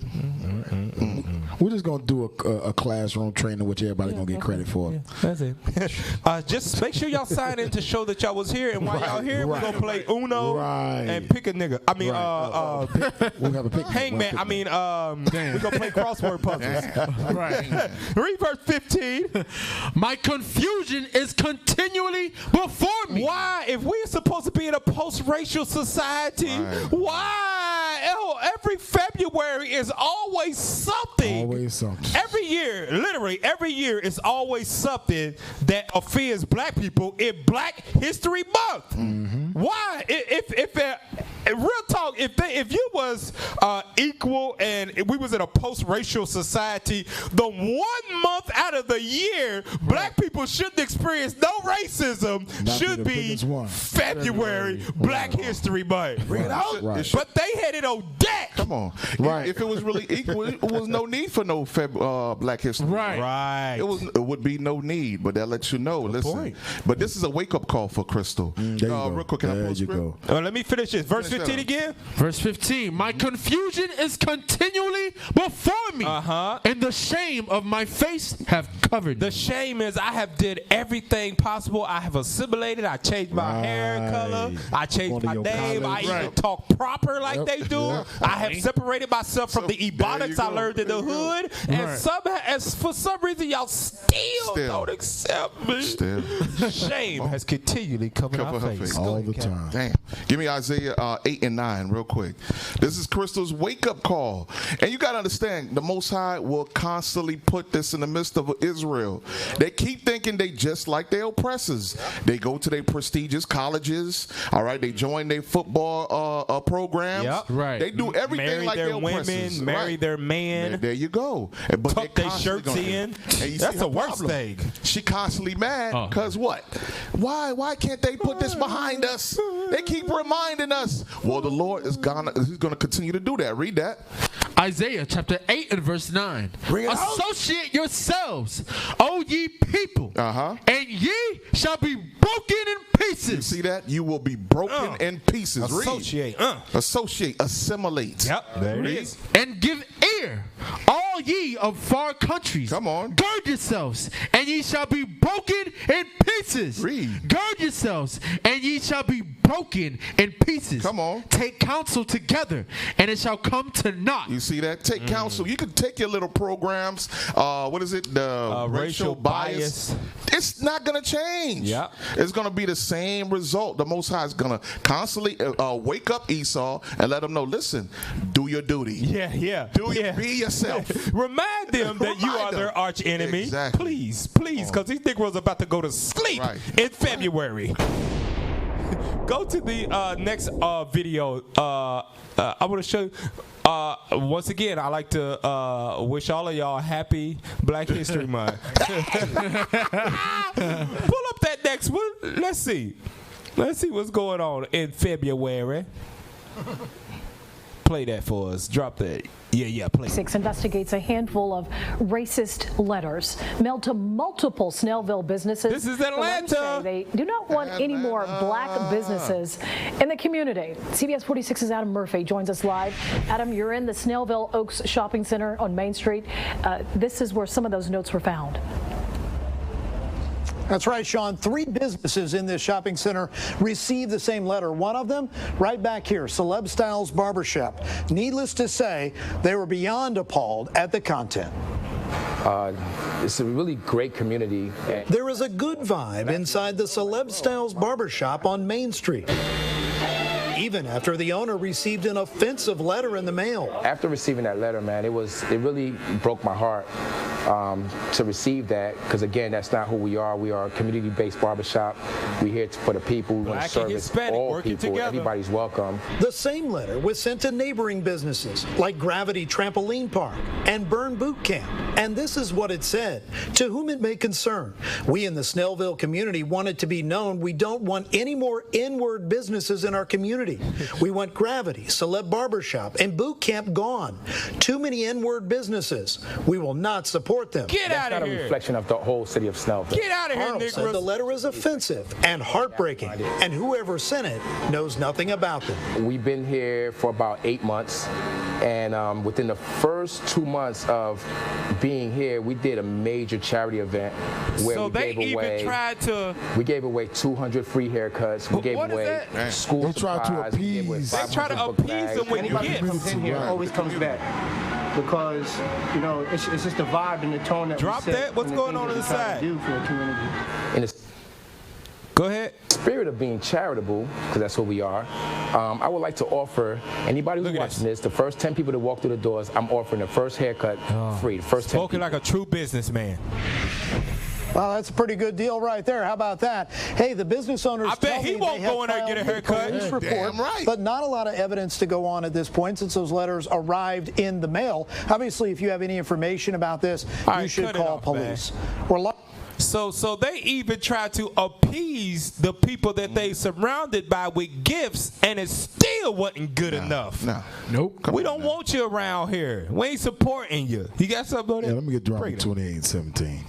We're just going to do a classroom training, which everybody's going to get credit for. Yeah, that's it. Just make sure y'all sign in to show that y'all was here. And while y'all here, we're going to play Uno and pick a nigga. I mean, we'll have a pick. Hangman. I mean, we're going to play crossword puzzles. Right. Read verse 15. My confusion is continually before me. Why? If we're supposed to be in a post-racial society, why? Every February is always something. Always something. Every year, literally every year, is always something that offends black people in Black History Month. Mm-hmm. Why? Real talk, if you was equal and we was in a post-racial society, the 1 month out of the year black people shouldn't experience no racism should be February, Black History Month. Bring it out. Right. But they had it on deck. Come on. Right. If it was really equal, it was no need for no Black History. Right. It would be no need, but that lets you know. Listen. Point. But this is a wake-up call for Crystal. There you go. Real quick, can I There post you script? go. Let me finish this. Verse 15 again. Verse 15. My confusion is continually before me, and the shame of my face have covered me. The shame is I have did everything possible. I have assimilated. I changed my hair color. I changed my name. I even talk proper like they do. I have separated myself from the ebonics I learned in the hood, and as for some reason y'all still don't accept me. Shame has continually covered our face. All the time. Damn. Give me Isaiah 8 and 9 real quick. This is Crystal's wake-up call. And you got to understand, the Most High will constantly put this in the midst of Israel. They keep thinking they just like their oppressors. They go to their prestigious colleges, all right? They join their football programs. Yep. Right. They do everything marry like their women, oppressors. marry their man. There you go. But tuck their shirts in. That's the worst thing. She constantly mad because what? Why can't they put this behind us? They keep reminding us. Well, the Lord is he's gonna continue to do that. Read that. Isaiah chapter 8 and verse 9. Associate yourselves, O ye people, and ye shall be broken in pieces. You see that? You will be broken in pieces. Associate. Associate. Assimilate. Yep. There it is. And give ear, all ye of far countries. Come on. Gird yourselves, and ye shall be broken in pieces. Read. Gird yourselves, and ye shall be broken in pieces. Come on. Take counsel together, and it shall come to naught. You see that? Take counsel. You can take your little programs. What is it? The racial bias. It's not going to change. Yeah. It's going to be the same result. The Most High is going to constantly wake up Esau and let him know, listen, do your duty. Yeah. Be yourself. Remind them that you are their arch enemy. Exactly. Please, because these Negroes are about to go to sleep in February. Go to the next video. I want to show you. Once again, I like to wish all of y'all happy Black History Month. Pull up that next one. Let's see what's going on in February. Play that for us. Drop that. Yeah, play. 6 investigates a handful of racist letters mailed to multiple Snellville businesses. This is Atlanta. They do not want any more black businesses in the community. CBS 46's Adam Murphy joins us live. Adam, you're in the Snellville Oaks Shopping Center on Main Street. This is where some of those notes were found. That's right, Sean. 3 businesses in this shopping center received the same letter. One of them right back here, Celeb Styles Barbershop. Needless to say, they were beyond appalled at the content. It's a really great community. There is a good vibe inside the Celeb Styles Barbershop on Main Street, even after the owner received an offensive letter in the mail. After receiving that letter, man, it really broke my heart to receive that, because again, that's not who we are. We are a community-based barbershop. We're here for the people. We want to service all people. Together. Everybody's welcome. The same letter was sent to neighboring businesses like Gravity Trampoline Park and Burn Boot Camp. And this is what it said: to whom it may concern, we in the Snellville community want it to be known we don't want any more N-word businesses in our community. We want Gravity, Celeb Barbershop, and Boot Camp gone. Too many N-word businesses. We will not support them. Get out of here. That's not a reflection of the whole city of Snellville. Get out of here, Arnold said the letter is offensive and heartbreaking, and whoever sent it knows nothing about them. We've been here for about 8 months, and within the first 2 months of being here, we did a major charity event where we gave away 200 free haircuts. We gave away school supplies. They try to appease them when you get. Comes in here always comes back, because it's just the vibe and the tone that drop we set. That. What's going on the side? Do for the community. Go ahead. Spirit of being charitable, because that's what we are. I would like to offer anybody who's watching this, the first 10 people that walk through the doors, I'm offering the first haircut free. The first 10 spoken like a true businessman. Well, that's a pretty good deal right there. How about that? Hey, the business owners I bet he won't go in there and get a haircut. Damn right. But not a lot of evidence to go on at this point since those letters arrived in the mail. Obviously, if you have any information about this, you should call police. So they even try to appease the people that they surrounded by with gifts, and it still wasn't good enough. Nope. We don't want you around here. We ain't supporting you. You got something on that? Yeah, let me get Drama 28-17.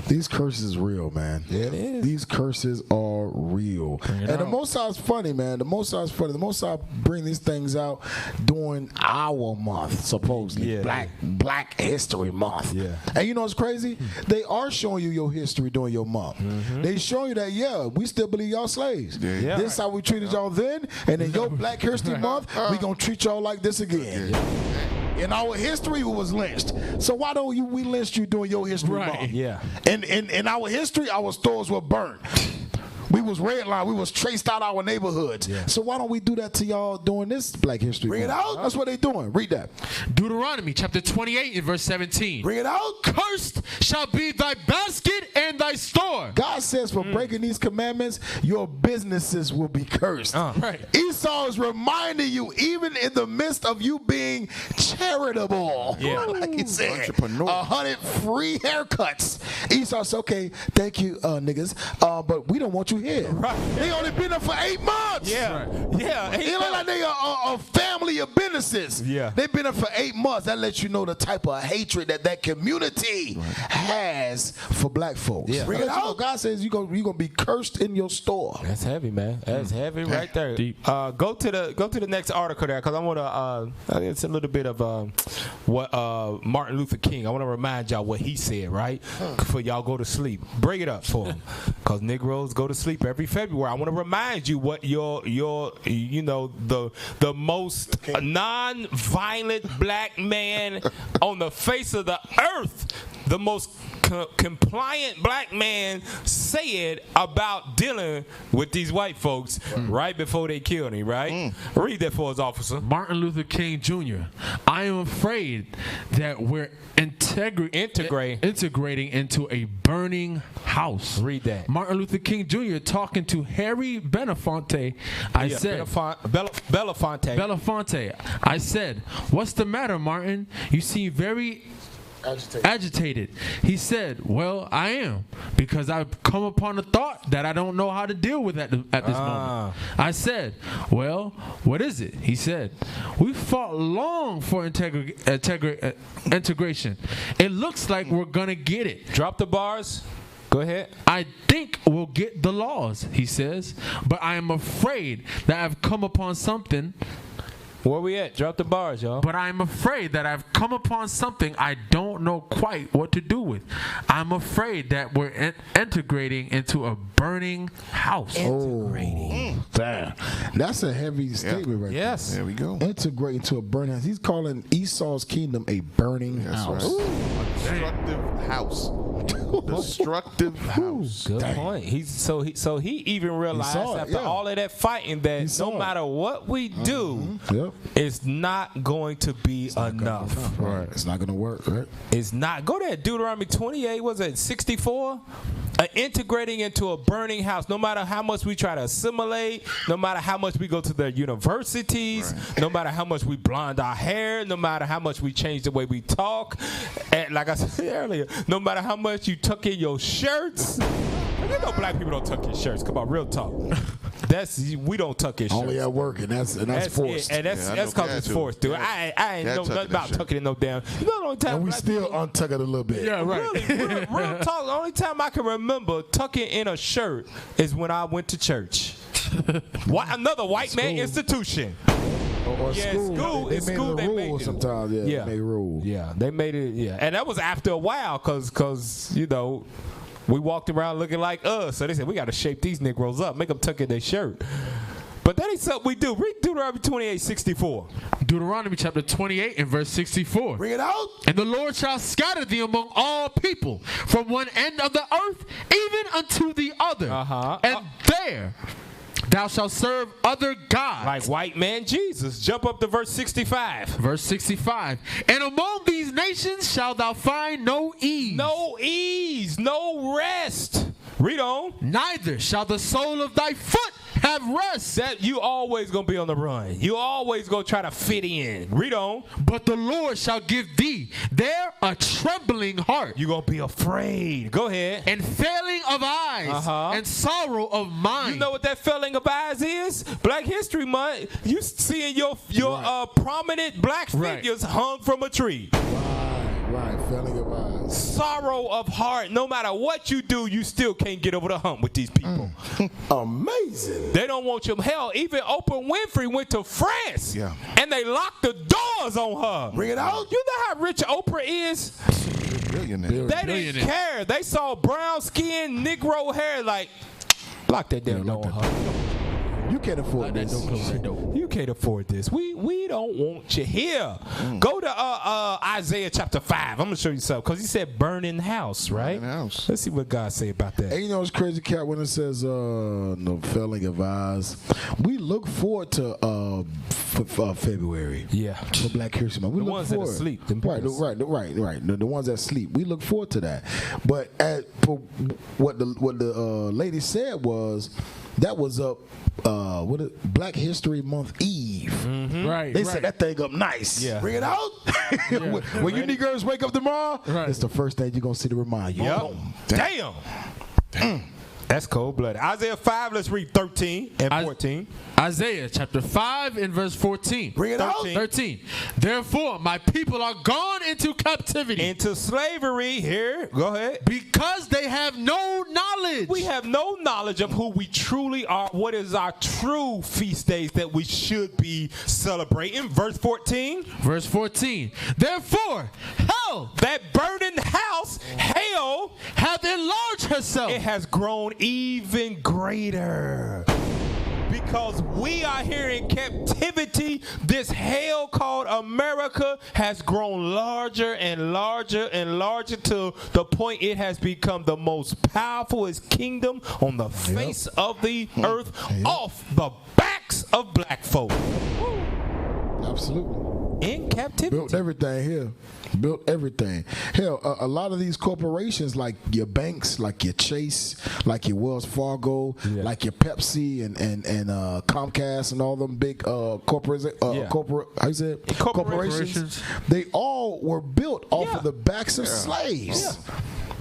These curses is real, man. Yeah, it is. These curses are real. And the Most High's funny, man. The Most High's funny. The Most High bring these things out during our month, supposedly. Black History Month. Yeah. And you know what's crazy? They are showing you your history during your month. They show you that, we still believe y'all slaves. This is how we treated y'all then, and in your Black History Month, we going to treat y'all like this again. In our history, we was lynched. So why don't we lynch you during your history month? Yeah. And in our history, our stores were burnt. We was redlined. We was traced out our neighborhoods. Yeah. So why don't we do that to y'all during this Black History Month? Bring it out. That's what they doing. Read that. Deuteronomy chapter 28 and verse 17. Bring it out. Cursed shall be thy basket and thy store. God says for breaking these commandments, your businesses will be cursed. Right. Esau is reminding you, even in the midst of you being charitable. Yeah. Like he said, Entrepreneur. 100 free haircuts. Esau said, okay, thank you, niggas, but we don't want you here. Right. They only been there for 8 months. Yeah. Yeah. It look like they are a family of businesses. Yeah. They've been there for 8 months. That lets you know the type of hatred that community has for black folks. Yeah. Bring it out. God says you're gonna be cursed in your store. That's heavy, man. That's heavy right there. Go to the next article there, because I want to. It's a little bit of what Martin Luther King. I want to remind y'all what he said, right? Before y'all go to sleep, bring it up for him, because Negroes go to sleep every February. I want to remind you what your the most non-violent black man on the face of the earth, the most compliant black man said about dealing with these white folks right before they killed him, right? Read that for us, officer. Martin Luther King Jr. I am afraid that we're integrating into a burning house. Read that. Martin Luther King Jr. talking to Harry Belafonte. Belafonte. I said, what's the matter, Martin? You seem very agitated. He said, well, I am, because I've come upon a thought that I don't know how to deal with at this moment. I said, well, what is it? He said, we fought long for integration. It looks like we're gonna get it. Drop the bars. Go ahead. I think we'll get the laws, he says, but I am afraid that I've come upon something. Where we at? Drop the bars, y'all. But I'm afraid that I've come upon something I don't know quite what to do with. I'm afraid that we're integrating into a burning house. Integrating. Damn. That's a heavy statement right there. There we go. Integrate into a burning house. He's calling Esau's kingdom a burning house. Destructive house. Destructive house. Good point. He even realized after all of that fighting that no matter what we do, it's not going to be enough. Right. It's not going to work, right? It's not. Go there, Deuteronomy 28, was it 64? Integrating into a burning house. No matter how much we try to assimilate, no matter how much we go to their universities, no matter how much we blonde our hair, no matter how much we change the way we talk, and like I said earlier, no matter how much you tuck in your shirts. You know black people don't tuck in shirts. Come on, real talk. We don't tuck in shirts. Only at work, and that's forced. And that's because it's forced, dude. I ain't know nothing about tucking in no damn. You know the only time. And we still untuck it a little bit. Yeah, right. Really, real talk. The only time I can remember tucking in a shirt is when I went to church. Another white man institution. Or school. They made rules sometimes. Yeah, they made rules. Yeah, they made it. Yeah, and that was after a while, cause you know. We walked around looking like us. So they said, we got to shape these Negroes up. Make them tuck in their shirt. But that ain't something we do. Read Deuteronomy 28:64. Deuteronomy chapter 28 and verse 64. Bring it out. And the Lord shall scatter thee among all people, from one end of the earth even unto the other. And there thou shalt serve other gods. Like white man Jesus. Jump up to verse 65. Verse 65. And among these nations shalt thou find no ease. No ease. No rest. Read on. Neither shall the sole of thy foot have rest. That you always gonna be on the run. You always gonna try to fit in. Read on. But the Lord shall give thee there a trembling heart. You gonna be afraid. Go ahead. And failing of eyes and sorrow of mind. You know what that failing of eyes is? Black History Month. You seeing your prominent black figures hung from a tree. Right, failing of eyes. Sorrow of heart. No matter what you do, you still can't get over the hump with these people. Amazing. They don't want you. Hell, even Oprah Winfrey went to France. Yeah. And they locked the doors on her. Bring it out. You know how rich Oprah is? Billionaire. They didn't care. They saw brown skin, Negro hair, like, lock that damn door on her. You can't afford this. You can't afford this. We don't want you here. Go to Isaiah chapter 5. I'm going to show you something because he said burning house, right? Let's see what God say about that. And you know it's crazy, Cat, when it says no failing of eyes. We look forward to February. Yeah. For Black History Month. We The look ones that forward. sleep. Right. The ones that sleep. We look forward to that. But for what the lady said was that was up Black History Month Eve. Right. They set that thing up nice. Yeah. Bring it out. When you niggas wake up tomorrow, it's the first thing you're gonna see to remind you. Yep. Damn. That's cold-blooded. Isaiah 5, let's read 13 and 14. Isaiah chapter 5 and verse 14. Bring it out. 13. Therefore, my people are gone into captivity. Into slavery. Here, go ahead. Because they have no knowledge. We have no knowledge of who we truly are. What is our true feast days that we should be celebrating? Verse 14. Verse 14. Therefore, hell, that burning house, hell, hath enlarged herself. It has grown even greater. Because we are here in captivity, this hell called America has grown larger and larger and larger to the point it has become the most powerful kingdom on the face of the earth off the backs of black folk. Absolutely. In captivity. Built everything here. Built everything. Hell, a lot of these corporations, like your banks, like your Chase, like your Wells Fargo, like your Pepsi and Comcast and all them big corporations, they all were built off of the backs of slaves.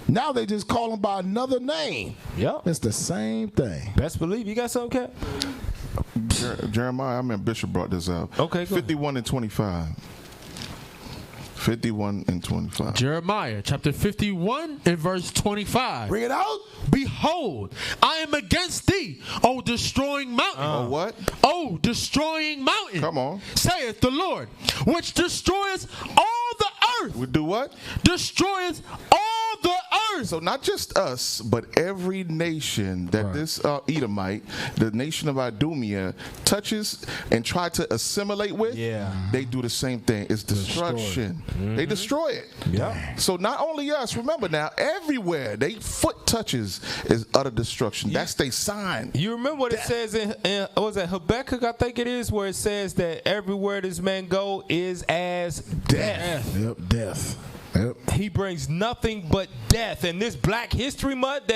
Now they just call them by another name. Yep. It's the same thing. Best believe. You got something, Cap? Jeremiah, I mean Bishop brought this up. Okay, 51 and 25. 51 and 25. Jeremiah chapter 51 and verse 25. Bring it out. Behold, I am against thee, O destroying mountain. Oh, what? O destroying mountain. Come on. Saith the Lord, which destroys all the earth. We do what? Destroys all the earth. So not just us, but every nation that this Edomite, the nation of Idumea, touches and try to assimilate with, they do the same thing. It's destruction. They destroy it. Yeah. So not only us, remember now, everywhere they foot touches is utter destruction. That's their sign. You remember what it says in was it Habakkuk, I think it is, where it says that everywhere this man go is as death. Yep, death. Yep. He brings nothing but death. And this Black History Month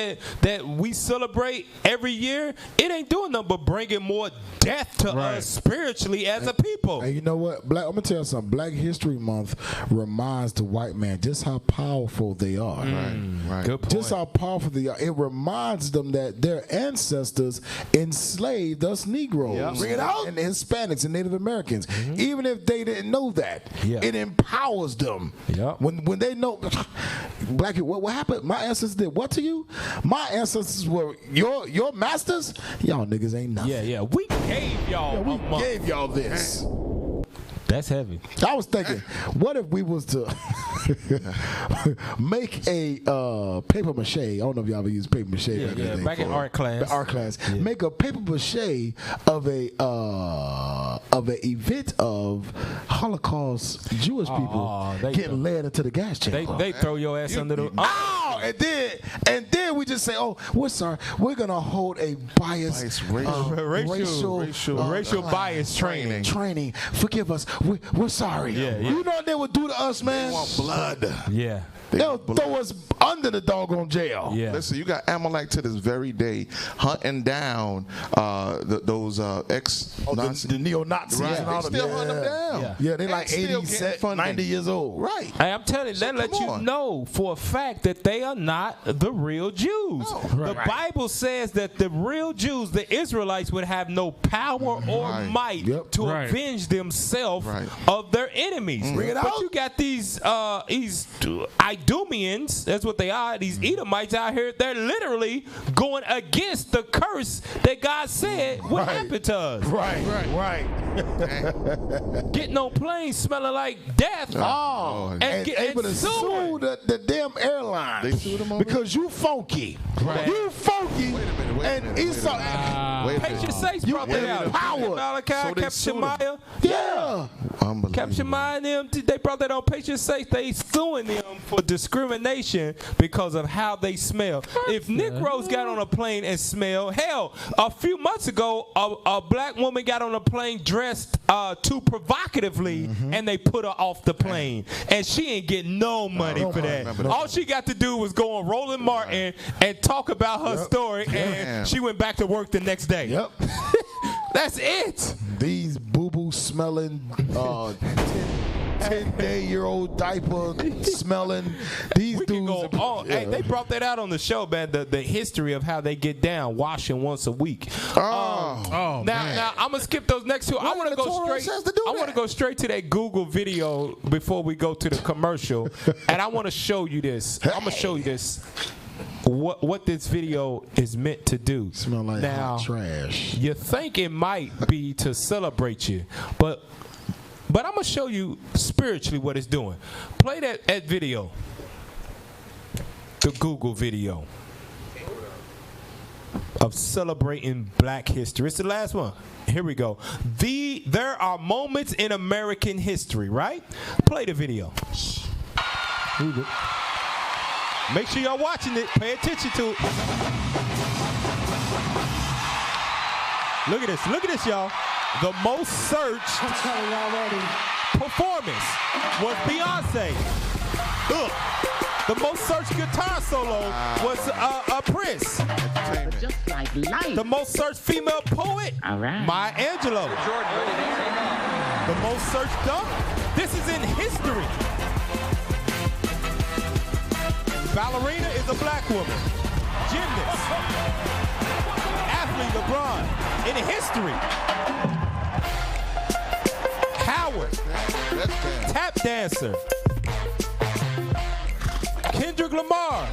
that we celebrate every year, it ain't doing nothing but bringing more death to us spiritually as a people. And you know what? I'm going to tell you something. Black History Month reminds the white man just how powerful they are. Right. Good point. Just how powerful they are. It reminds them that their ancestors enslaved us Negroes. Bring it out. And Hispanics and Native Americans. Even if they didn't know that, it empowers them. When they know, black people, what happened? My ancestors did what to you? My ancestors were your masters? Y'all niggas ain't nothing. Yeah. We gave y'all we gave y'all this. That's heavy. I was thinking, what if we was to make a paper mache? I don't know if y'all ever used paper mache. Back in art class. Art class. Yeah. Make a paper mache of an event of Holocaust Jewish people getting led into the gas chamber. They throw your ass under the. And then we just say, we're sorry. We're gonna hold a racial bias training. Forgive us. We're sorry. You know what they would do to us, man? They want blood. Yeah. They'll throw us under the doggone jail. Yeah. Listen, you got Amalek to this very day hunting down those ex-Nazis. The neo-Nazis. Right. And all They still hunting them down. Yeah, they're like 80, 90 years old. Right. Hey, I'm telling you, that lets you know for a fact that they are not the real Jews. The Bible says that the real Jews, the Israelites, would have no power or might to avenge themselves of their enemies. Bring it but out. you got these Idumeans, that's what they are, these Edomites out here, they're literally going against the curse that God said would happen to us. Right. Getting on planes smelling like death. And able to sue the damn airline. line. They sued him over because you funky. Right. You funky. And Esau. Patient Sakes brought that out. Power. Malachi, Captain Shemaiah. Yeah. Captain Shemaiah and them, they brought that on Patient Sakes. They suing them for discrimination because of how they smell. If Negroes got on a plane and smell, hell, a few months ago, a black woman got on a plane dressed too provocatively, and they put her off the plane. And she ain't getting no money for that. All she got to do was go on Roland Martin and talk about her story, and she went back to work the next day. Yep. That's it. These boo-boo smelling 10-day-year-old diaper smelling. These dudes. Hey, they brought that out on the show, man. The history of how they get down, washing once a week. Man. Now I'm gonna skip those next two. I want to go straight. I want to go straight to that Google video before we go to the commercial, and I want to show you this. I'm gonna show you this. What this video is meant to do. Smell like hot trash. You think it might be to celebrate you, but I'm gonna show you spiritually what it's doing. Play that video, the Google video of celebrating Black history. It's the last one. Here we go. There are moments in American history, right? Play the video. Make sure y'all watching it. Pay attention to it. Look at this. Look at this, y'all. The most searched performance was Beyonce. The most searched guitar solo was Prince. Just like life. The most searched female poet, Maya Angelou. The most searched dunk. This is in history. Ballerina is a black woman. Gymnast. Athlete LeBron. In history. Howard. Tap dancer. Kendrick Lamar.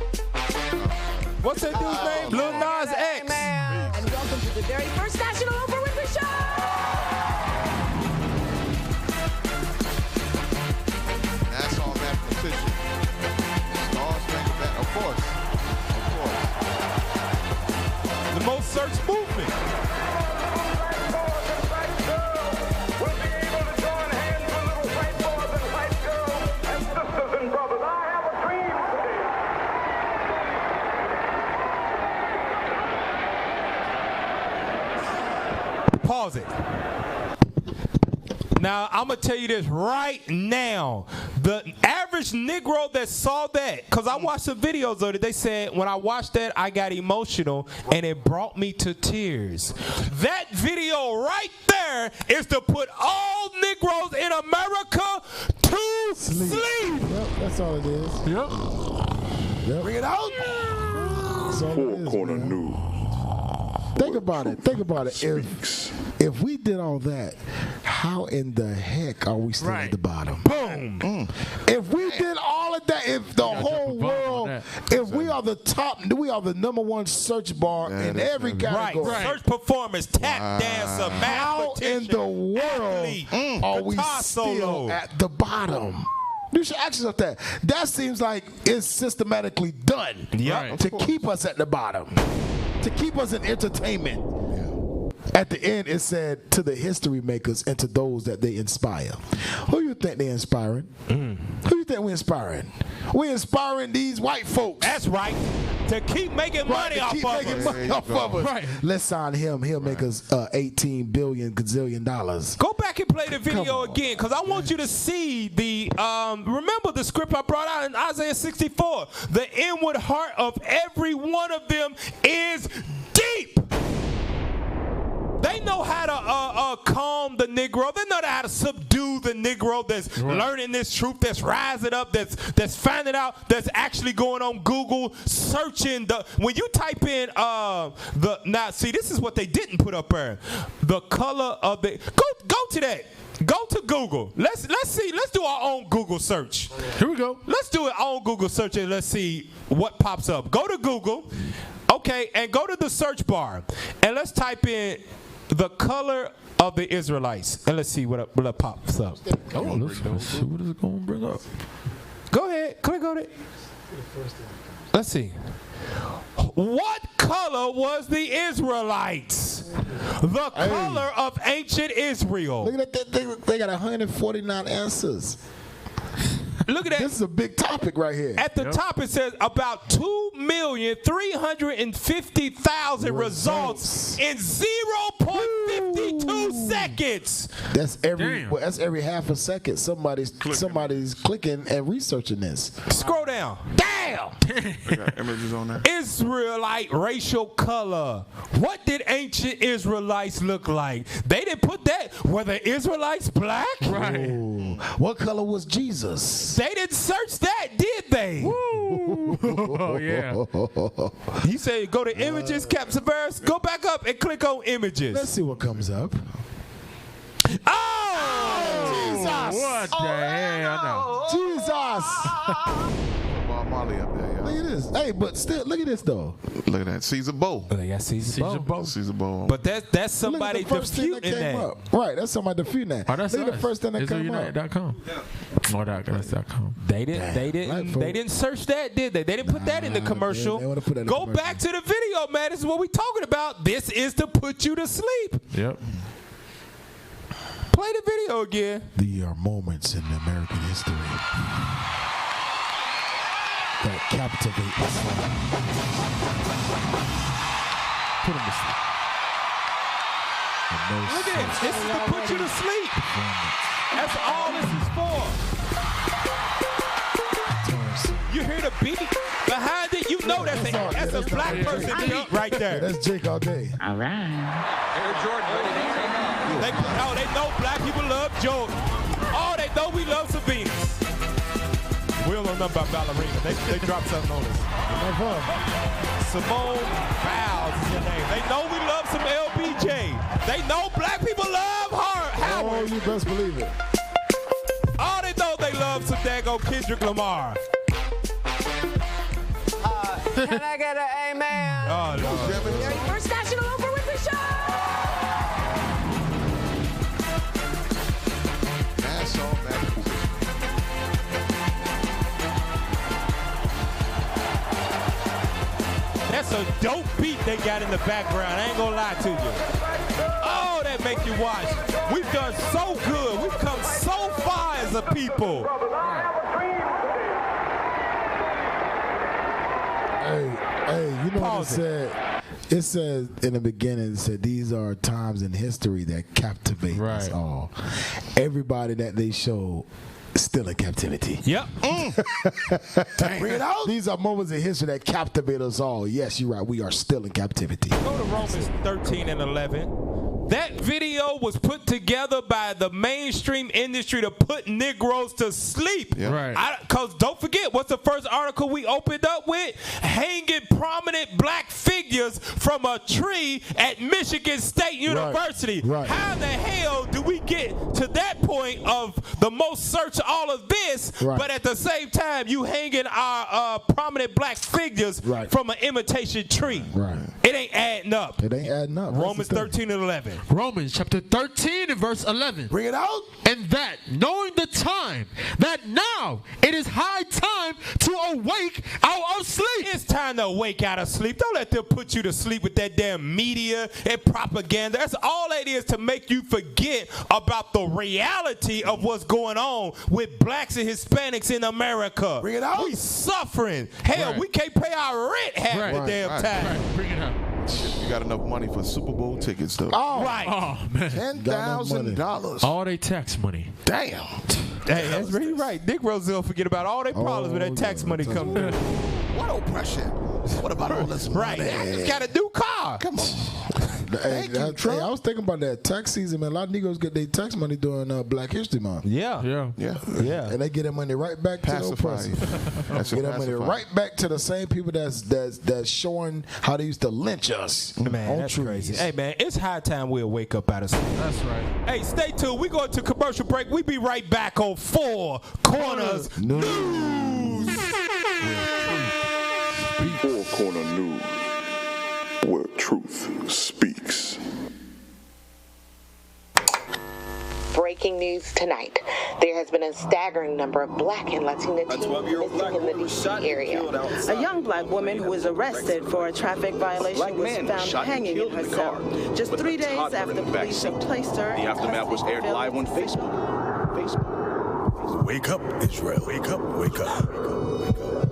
What's that dude's name? Lil Nas X. And welcome to the very first National Oprah Winfrey Show. That's all mathematician. Of course. The most searched movement. Pause it. Now, I'm going to tell you this right now. The average Negro that saw that, because I watched some videos of it, they said, when I watched that, I got emotional, and it brought me to tears. That video right there is to put all Negroes in America to sleep. Yep, that's all it is. Yep. Bring it out. Four Corner News. Think about it. Think about it. If we did all that, how in the heck are we still at the bottom? Boom. If we did all of that, if the whole world, if we are the top, we are the #1 search bar in every category. Right. Search performance, tap dancer, how in the world are we still at the bottom? You should ask yourself that. That seems like it's systematically done to keep us at the bottom, to keep us in entertainment. At the end, it said, to the history makers and to those that they inspire. Who you think they're inspiring? Who you think we're inspiring? We're inspiring these white folks. That's right. To keep making money off of us. Right. Let's sign him. He'll make us $18 billion gazillion dollars. Go back and play the video again, because I want you to see the, remember the script I brought out in Isaiah 64. The inward heart of every one of them is deep. They know how to calm the Negro. They know how to subdue the Negro that's learning this truth, that's rising up, that's finding out, that's actually going on Google, searching the. When you type in now see, this is what they didn't put up there. The color of the go to that. Go to Google. Let's see. Let's do our own Google search. Here we go. Let's do our own Google search and let's see what pops up. Go to Google, okay, and go to the search bar and let's type in the color of the Israelites, and let's see what pops up. Oh, let's see what is it going to bring up. Go ahead, click on it. Let's see. What color was the Israelites? The color of ancient Israel. Look at that. They got 149 answers. Look at that. This is a big topic right here. At the top, it says about 2,350,000 results in 0.52 seconds. That's every half a second. Somebody's clicking and researching this. Scroll down. Damn. They got images on there. Israelite racial color. What did ancient Israelites look like? They didn't put that. Were the Israelites black? Right. Ooh. What color was Jesus? They didn't search that, did they? Oh, yeah. He said, go to images, capture verse, go back up and click on images. Let's see what comes up. Oh! Jesus! What the hell? Jesus! Bob Marley up there, Look at this. Hey, but still, look at this though. Look at that. Caesar Bow. They got Caesar Bow. Caesar Bow. But that's somebody disputing that. Right, that's somebody disputing that. Oh, that's look at the first thing that came up. ISraelUnited.com. Oh, that's.com. They didn't search that, did they? They didn't put that in the commercial. They put that in Go the back to the video, man. This is what we're talking about. This is to put you to sleep. Yep. Play the video again. There are moments in American history that captivate us. Put him to sleep. Look at this. This is to put you to sleep. That's all this is for. You hear the beat behind it? You know that's a black person beat right there. That's Jake all day. All right. They know black people love Jordan. Oh, they know we love Sabina. We don't know nothing about ballerina. They dropped something on us. Simone Biles is your name. They know we love some LBJ. They know black people love Howard. Oh, you best believe it. Oh, they know they love some daggone Kendrick Lamar. Can I get an amen? Oh, Lord. Very first National Oprah Winfrey Show. That's a dope beat they got in the background. I ain't gonna lie to you. Oh, that make you watch. We've done so good. We've come so far as a people. Hey, you know what it said? It says in the beginning, it said these are times in history that captivate us all. Everybody that they show still in captivity. Yep. Bring it out. These are moments in history that captivate us all. Yes, you're right. We are still in captivity. Go to Romans 13 and 11. That video was put together by the mainstream industry to put Negroes to sleep. Yep. Right. Because don't forget, what's the first article we opened up with? Hanging prominent black figures from a tree at Michigan State University. Right. How the hell do we get to that point of the most search all of this, but at the same time you hanging our prominent black figures from an imitation tree? Right. It ain't adding up. It ain't adding up. Romans 13 and 11. Romans chapter 13 and verse 11. Bring it out. And that, knowing the time, that now it is high time to awake out of sleep. It's time to awake out of sleep. Don't let them put you to sleep with that damn media and propaganda. That's all it is, to make you forget about the reality of what's going on with blacks and Hispanics in America. Bring it out. We suffering. Hell, we can't pay our rent half the damn time. Bring it up. You got enough money for Super Bowl tickets, though. Oh, right. Oh, man. $10,000. All they tax money. Damn. Hey, that's really right. Nick Roselle forget about all their problems when that tax money comes in. What oppression? What about all this money? Right. I just got a new car. Come on. Hey, I was thinking about that tax season, man. A lot of Negroes get their tax money during Black History Month. Yeah. And they get that money right back to the oppressor. Get that money right back to the same people that's showing how they used to lynch us. Man, that's crazy. Hey, man, it's high time we'll wake up out of sleep. That's right. Hey, stay tuned. We going to commercial break. We be right back on Four Corners News. Four Corner News, where truth speaks. Breaking news tonight. There has been a staggering number of black and Latina teens missing in the D.C. area. A young black woman who was arrested for a traffic violation was found hanging in her cell just 3 days after police had placed her. The aftermath was aired live on Facebook. Wake up, Israel. Wake up, wake up, wake up, wake up.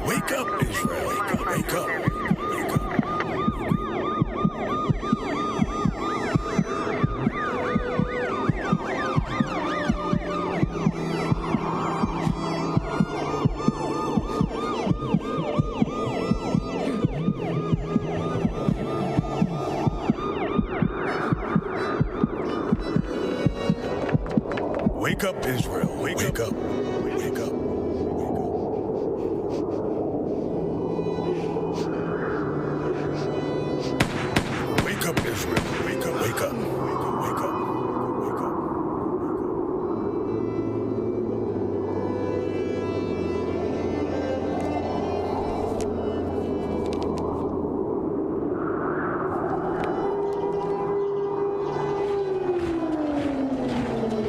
Wake up, Israel. Wake up, wake up. Wake up, Israel. Wake up. Wake up. Wake up, Israel. Wake up, wake up. Wake up.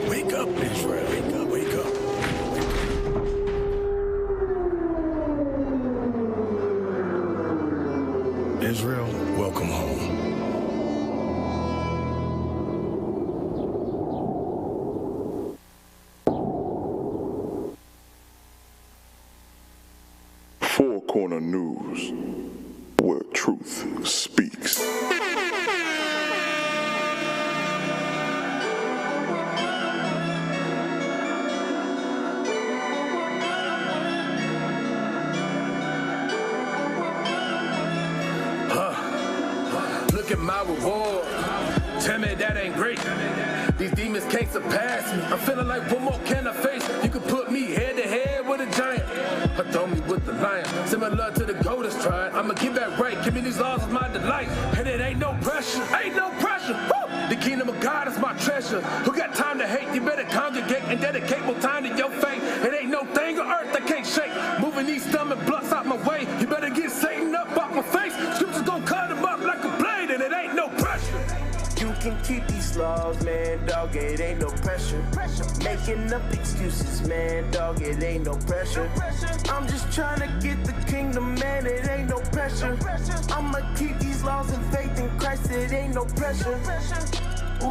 Wake up, Israel. Wake up, wake up. Israel, welcome home. Four Corner News, where truth speaks. Look at my reward. Tell me that ain't great. These demons can't surpass me. I'm feeling like what more can I face? You could put me head to head with a giant, or throw me with the lion. Similar to the goat that's trying. I'ma get back right. Give me these laws is my delight. And it ain't no pressure. Ain't no pressure. Woo! The kingdom of God is my treasure. Who got time to hate? You better congregate and dedicate more time to your faith. It ain't no thing on earth that can't shake. Moving these stomach blocks out my way. You better get Satan up off my face. Scriptures gon' cut him up like a blade, and it ain't no pressure. You can keep these laws, man, dog, it ain't no pressure. Making up excuses, man, dog, it ain't no pressure. I'm just trying to get the kingdom, man, it ain't no pressure. I'ma keep these laws and faith in Christ, it ain't no pressure. Ooh,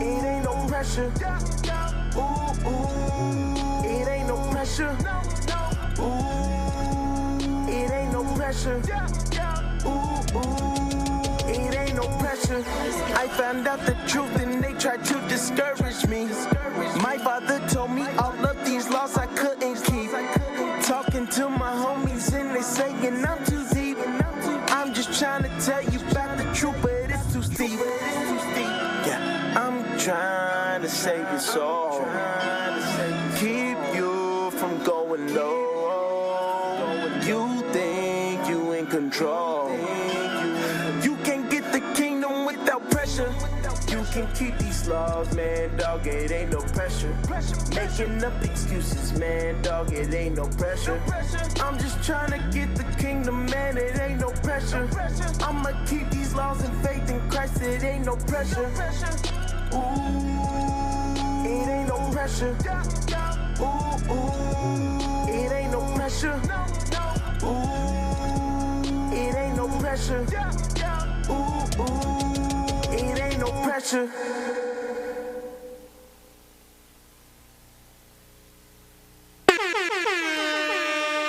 it ain't no pressure. Ooh, it ain't no pressure. Ooh, it ain't no pressure. Ooh, it ain't no pressure. I found out the truth and they tried to discourage me. My father told me all of these laws I couldn't keep. Talking to my homies and they saying I'm too deep. I'm just trying to tell you about the truth, but it's too steep. Yeah, I'm trying to save your soul. Keep you from going low. You think you in control. You can get the kingdom without pressure. You can keep these laws, man, dog, it ain't no pressure. Making up excuses, man, dog, it ain't no pressure. I'm just trying to get the kingdom, man, it ain't no pressure. I'ma keep these laws and faith in Christ, it ain't no pressure. Ooh, it ain't no pressure. Ooh, it ain't no pressure. Ooh, it ain't no pressure. Ooh, it ain't no pressure.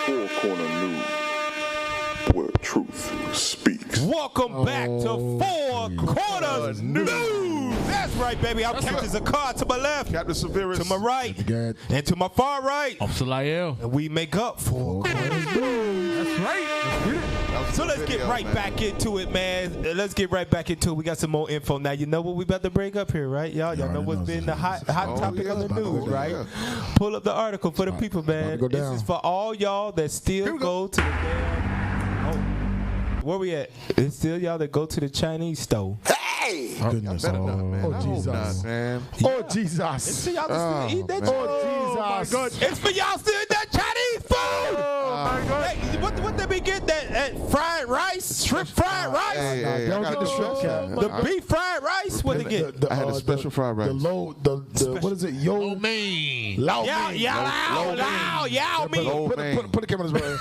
Four Corner News, where truth speaks. Welcome back to Four Corners News. That's right, baby. I'm Captain Zakar to my left, Captain Severus to my right, and to my far right, Officer Lyell. And we make up Four Corners News. That's right. Let's get it. So let's get right back into it, man. Let's get right back into it. We got some more info now. You know what we about to bring up here, right? Y'all know what's been the hot topic on the news, right? Pull up the article for the people, man. This is for all y'all that still go to the damn. Where we at? It's still y'all that go to the Chinese store. Hey! Goodness. Oh, Jesus. Man. Oh, Jesus. It's for y'all to still eat that. Oh, my Jesus. God. It's for y'all still eat that Chinese food. Oh, my God. Hey, what they be getting? That fried rice? Shrimp fried rice? Hey, don't get the shrimp cap. The beef fried rice? What they get? I had a special fried rice. What is it? Yao Ming. Lao Ming. Yao Ming. Put the camera on this brother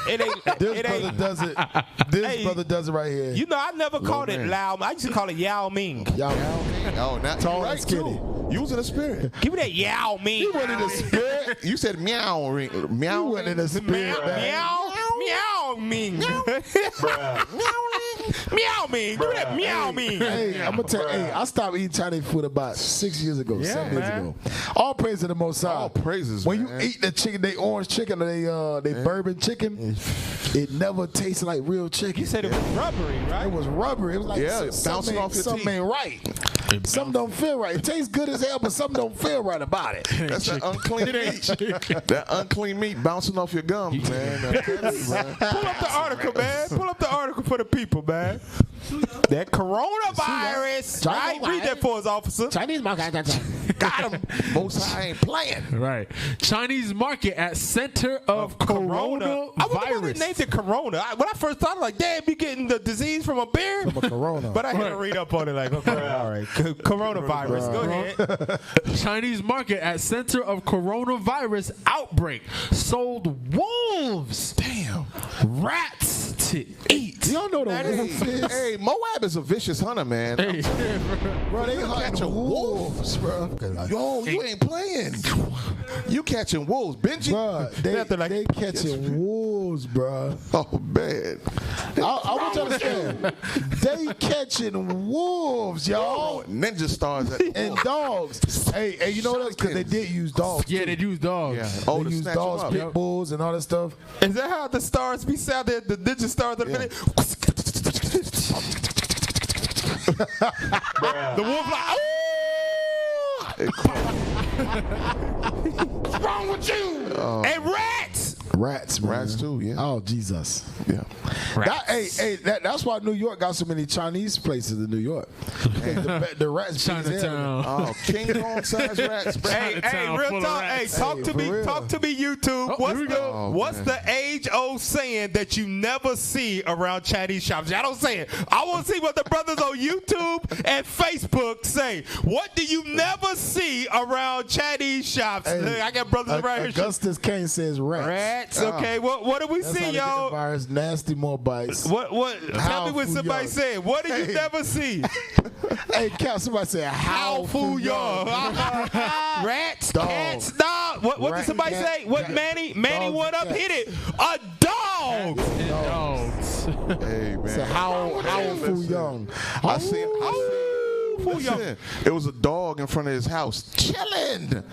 does it. This brother does it right here. You know, I never called it Lao. I used to call it Yao Ming. Yao Ming. Oh, now Tall right and skinny. too. You was in the spirit. Give me that Yao Ming. You went in the spirit. You said meow. Meow. You went in the spirit. Meow Ming. Meow Ming. Give me that Meow Ming. Hey, I'm gonna tell you. Hey, I stopped eating Chinese food about 7 years ago. All praise to the Most High. All praises. When man. you eat the chicken, they orange chicken or they bourbon chicken, it never tastes like real chicken. You said it was rubbery, right? It was rubbery. It was like bouncing off your something teeth. ain't right. Something don't feel right. It tastes good as hell, but something don't feel right about it. That's that unclean meat. That unclean meat bouncing off your gums, man. Pull up the article, man. Pull up the article for the people, man. That coronavirus. Right? Read that for us, officer. Chinese market. Got him. Most High ain't playing. Right. Chinese market at center of coronavirus. I wonder why they named it Corona. When I first thought, like, damn, you getting the disease from a beer? From a corona. But I had to read up on it, like, okay, all right. Coronavirus. Go ahead. Chinese market at center of coronavirus outbreak. Sold wolves. Damn. Rats to eat. You don't know the wolf is. Hey, Moab is a vicious hunter, man. Hey. Bro, they catching wolves, bro. Yo, you ain't playing. You catching wolves. Benji. Bro, they catching wolves, bro. Oh, man. I want you to understand. They catching wolves, y'all. Ninja stars and dogs. Hey, you know what? Because they did use dogs. Yeah, they use dogs. Yeah. Oh, they use dogs, pit bulls, and all that stuff. Is that how the stars be sounded? The ninja stars of the minute? The wolf like, what's wrong with you? And rats. Rats, man. Rats too, yeah. Oh, Jesus. Yeah. That's why New York got so many Chinese places in New York. The rats. Chinatown. Oh, King Kong size rats. Hey, real talk. Hey, talk to me, YouTube. What's the age-old saying that you never see around Chinese shops? Y'all don't say it. I want to see what the brothers on YouTube and Facebook say. What do you never see around Chinese shops? Hey, I got brothers around here. Augustus Kane says rats. Okay, what do we see, y'all? Virus, nasty more bites. What? Tell me what somebody said. What do you never see? Hey, Cal, somebody said how Fu Young. Rats, cats, dog. What did somebody say? What Manny went up, hit it. A dog. Dogs. Hey, man. Said how Fu Young. I seen. Listen, it was a dog in front of his house chilling.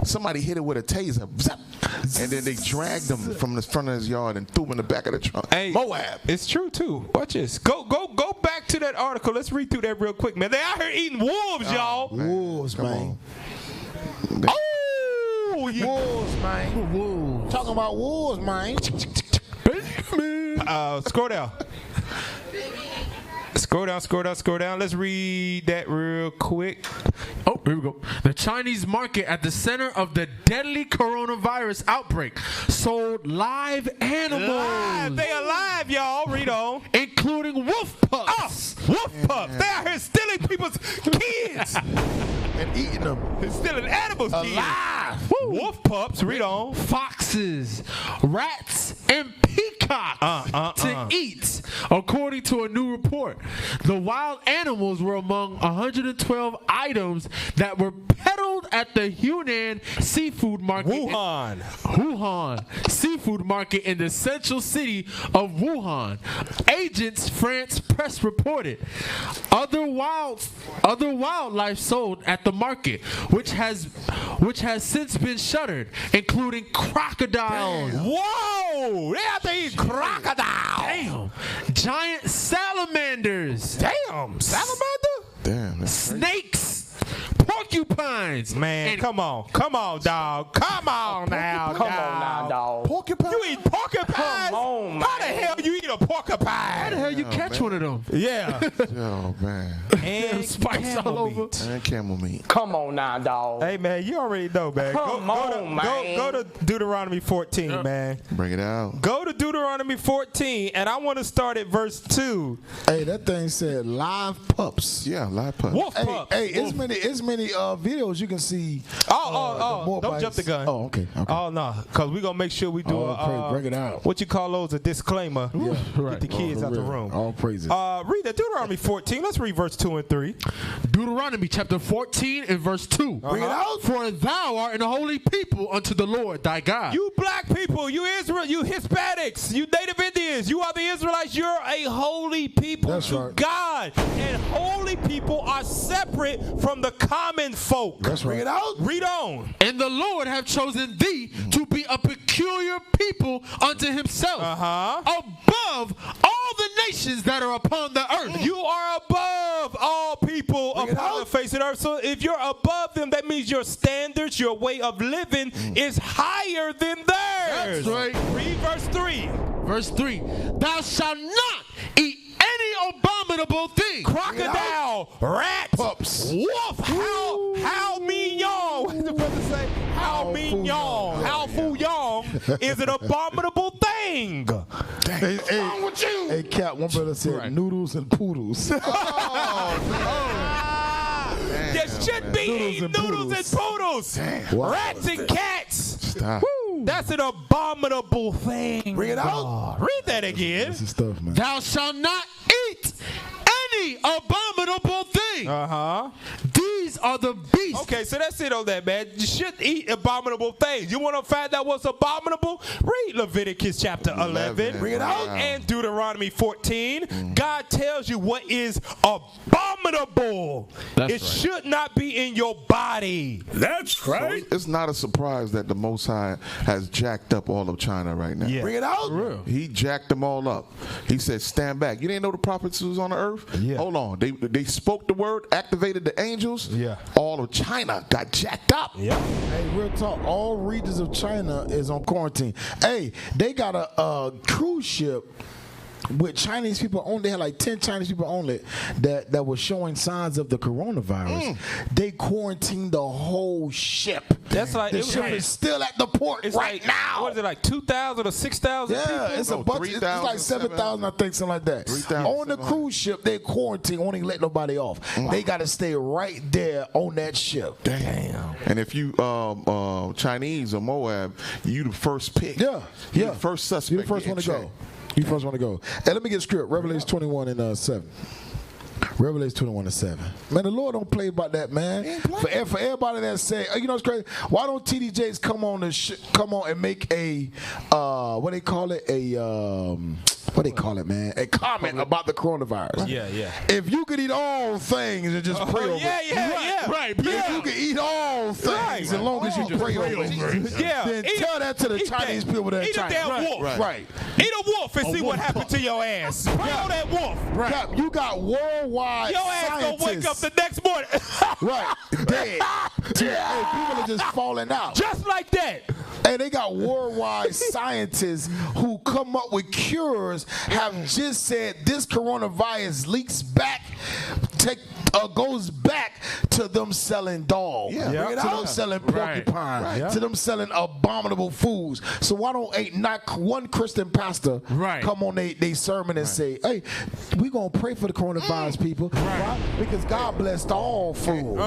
Somebody hit it with a taser, zap, and then they dragged him from the front of his yard and threw him in the back of the trunk. Hey, Moab, it's true too. Watch this. Go back to that article. Let's read through that real quick, man. They out here eating wolves, y'all. Wolves, man. Wolves, man. Wolves. Talking about wolves, man. Scroll down. Scroll down. Let's read that real quick. Oh, here we go. The Chinese market at the center of the deadly coronavirus outbreak sold live animals. They alive, y'all. Read on. Including wolf pups. Wolf pups. They out here stealing people's kids. And eating them. Stealing animals' alive. Kids. Wolf pups. Read on. Foxes, rats, and peacocks to eat, according to a new report. The wild animals were among 112 items that were peddled at the Hunan seafood market. Wuhan seafood market in the central city of Wuhan. Agents France Press reported. Other wildlife sold at the market, which has since been shuttered, including crocodiles. Damn. Whoa! They have to eat crocodile. Damn. Giant salamanders. Damn. Salamander? Damn. Snakes. Porcupines. porcupines. Man, come on, dog. Come on now, dog. Porcupine? You eat porcupines? Come on, man. How the hell you eat a porcupine? How the hell you catch one of them? Yeah. Oh, man. And spikes all over. And camel meat. Come on now, dog. Hey, man, you already know, man. Go to Deuteronomy 14, man. Bring it out. Go to Deuteronomy 14, and I want to start at verse 2. Hey, that thing said live pups. Yeah, live pups. Wolf pups. Hey, as many videos you can see. Don't jump the gun. Oh, okay. Oh, no, because we're going to make sure we do bring it out. what you call those, a disclaimer. Yeah, Get the kids out the room. All praises. Read that Deuteronomy 14. Let's read verse 2 and 3. Deuteronomy chapter 14 and verse 2. Bring it out. For thou art an holy people unto the Lord thy God. You black people, you Israel, you Hispanics, you Native Indians, you are the Israelites. You're a holy people to God. And holy people are separate from the common folk. That's right. Bring it out. Read on. And the Lord hath chosen thee to be a peculiar people unto himself, above all the nations that are upon the earth. You are above all people upon the face of the earth. So if you're above them, that means your standards, your way of living is higher than theirs. That's right. Read verse 3. Verse 3. Thou shalt not eat any abominable thing. Crocodile, rat, pups, wolf, how mignon. What did the brother say? How mignon, how fouillon is an abominable thing. What's wrong with you? Hey, Cap, one brother said noodles and poodles. You should be eating noodles and poodles. Rats and cats. Stop. That's an abominable thing. Bring it out. Read that again. This is stuff, man. Thou shalt not eat any abominable thing. These are the beasts. Okay, so that's it on that, man. You shouldn't eat abominable things. You want to find out what's abominable? Read Leviticus chapter 11. Bring it out. And Deuteronomy 14. God tells you what is abominable. It should not be in your body. That's right. So it's not a surprise that the Most High has jacked up all of China right now. Yeah. Bring it out. He jacked them all up. He said, stand back. You didn't know the prophets was on the earth? Yeah. Hold on. They spoke the word, activated the angels. Yeah. All of China got jacked up. Yeah. Hey, real talk. All regions of China is on quarantine. Hey, they got a cruise ship with Chinese people on. They had like 10 Chinese people on it that were showing signs of the coronavirus. They quarantined the whole ship. That's like the ship is still at the port now. What is it, like 2,000 or 6,000 people? Yeah, it's a bunch. It's like 7,000, I think, something like that. On the cruise ship, they quarantine, won't even let nobody off. They got to stay right there on that ship. Damn. And if you Chinese or Moab, you the first pick. Yeah. You the first suspect. You the first one to go. You first want to go. Hey, let me get script. Revelation 21 and 7. Revelation 21 and 7. Man, the Lord don't play about that, man. For everybody that say, you know what's crazy? Why don't TDJs come on and make a what they call it? A comment about the coronavirus. Yeah. If you could eat all things and just pray over it. Yeah. Right. If you could eat all things as long as you pray over it. Then tell that to the Chinese people that eat a damn wolf. Right. Eat a wolf and see what happened to your ass. Pray on that wolf. Cap, you got worldwide your ass scientists. gonna wake up the next morning. Right. Dead. Hey, people are just falling out. Just like that. Hey, they got worldwide scientists who come up with cures, have just said this coronavirus leaks back, goes back to them selling dogs, to them selling porcupine, to them selling abominable foods. So why don't not one Christian pastor come on they sermon and say, hey, we gonna pray for the coronavirus people, right? Because God blessed all food.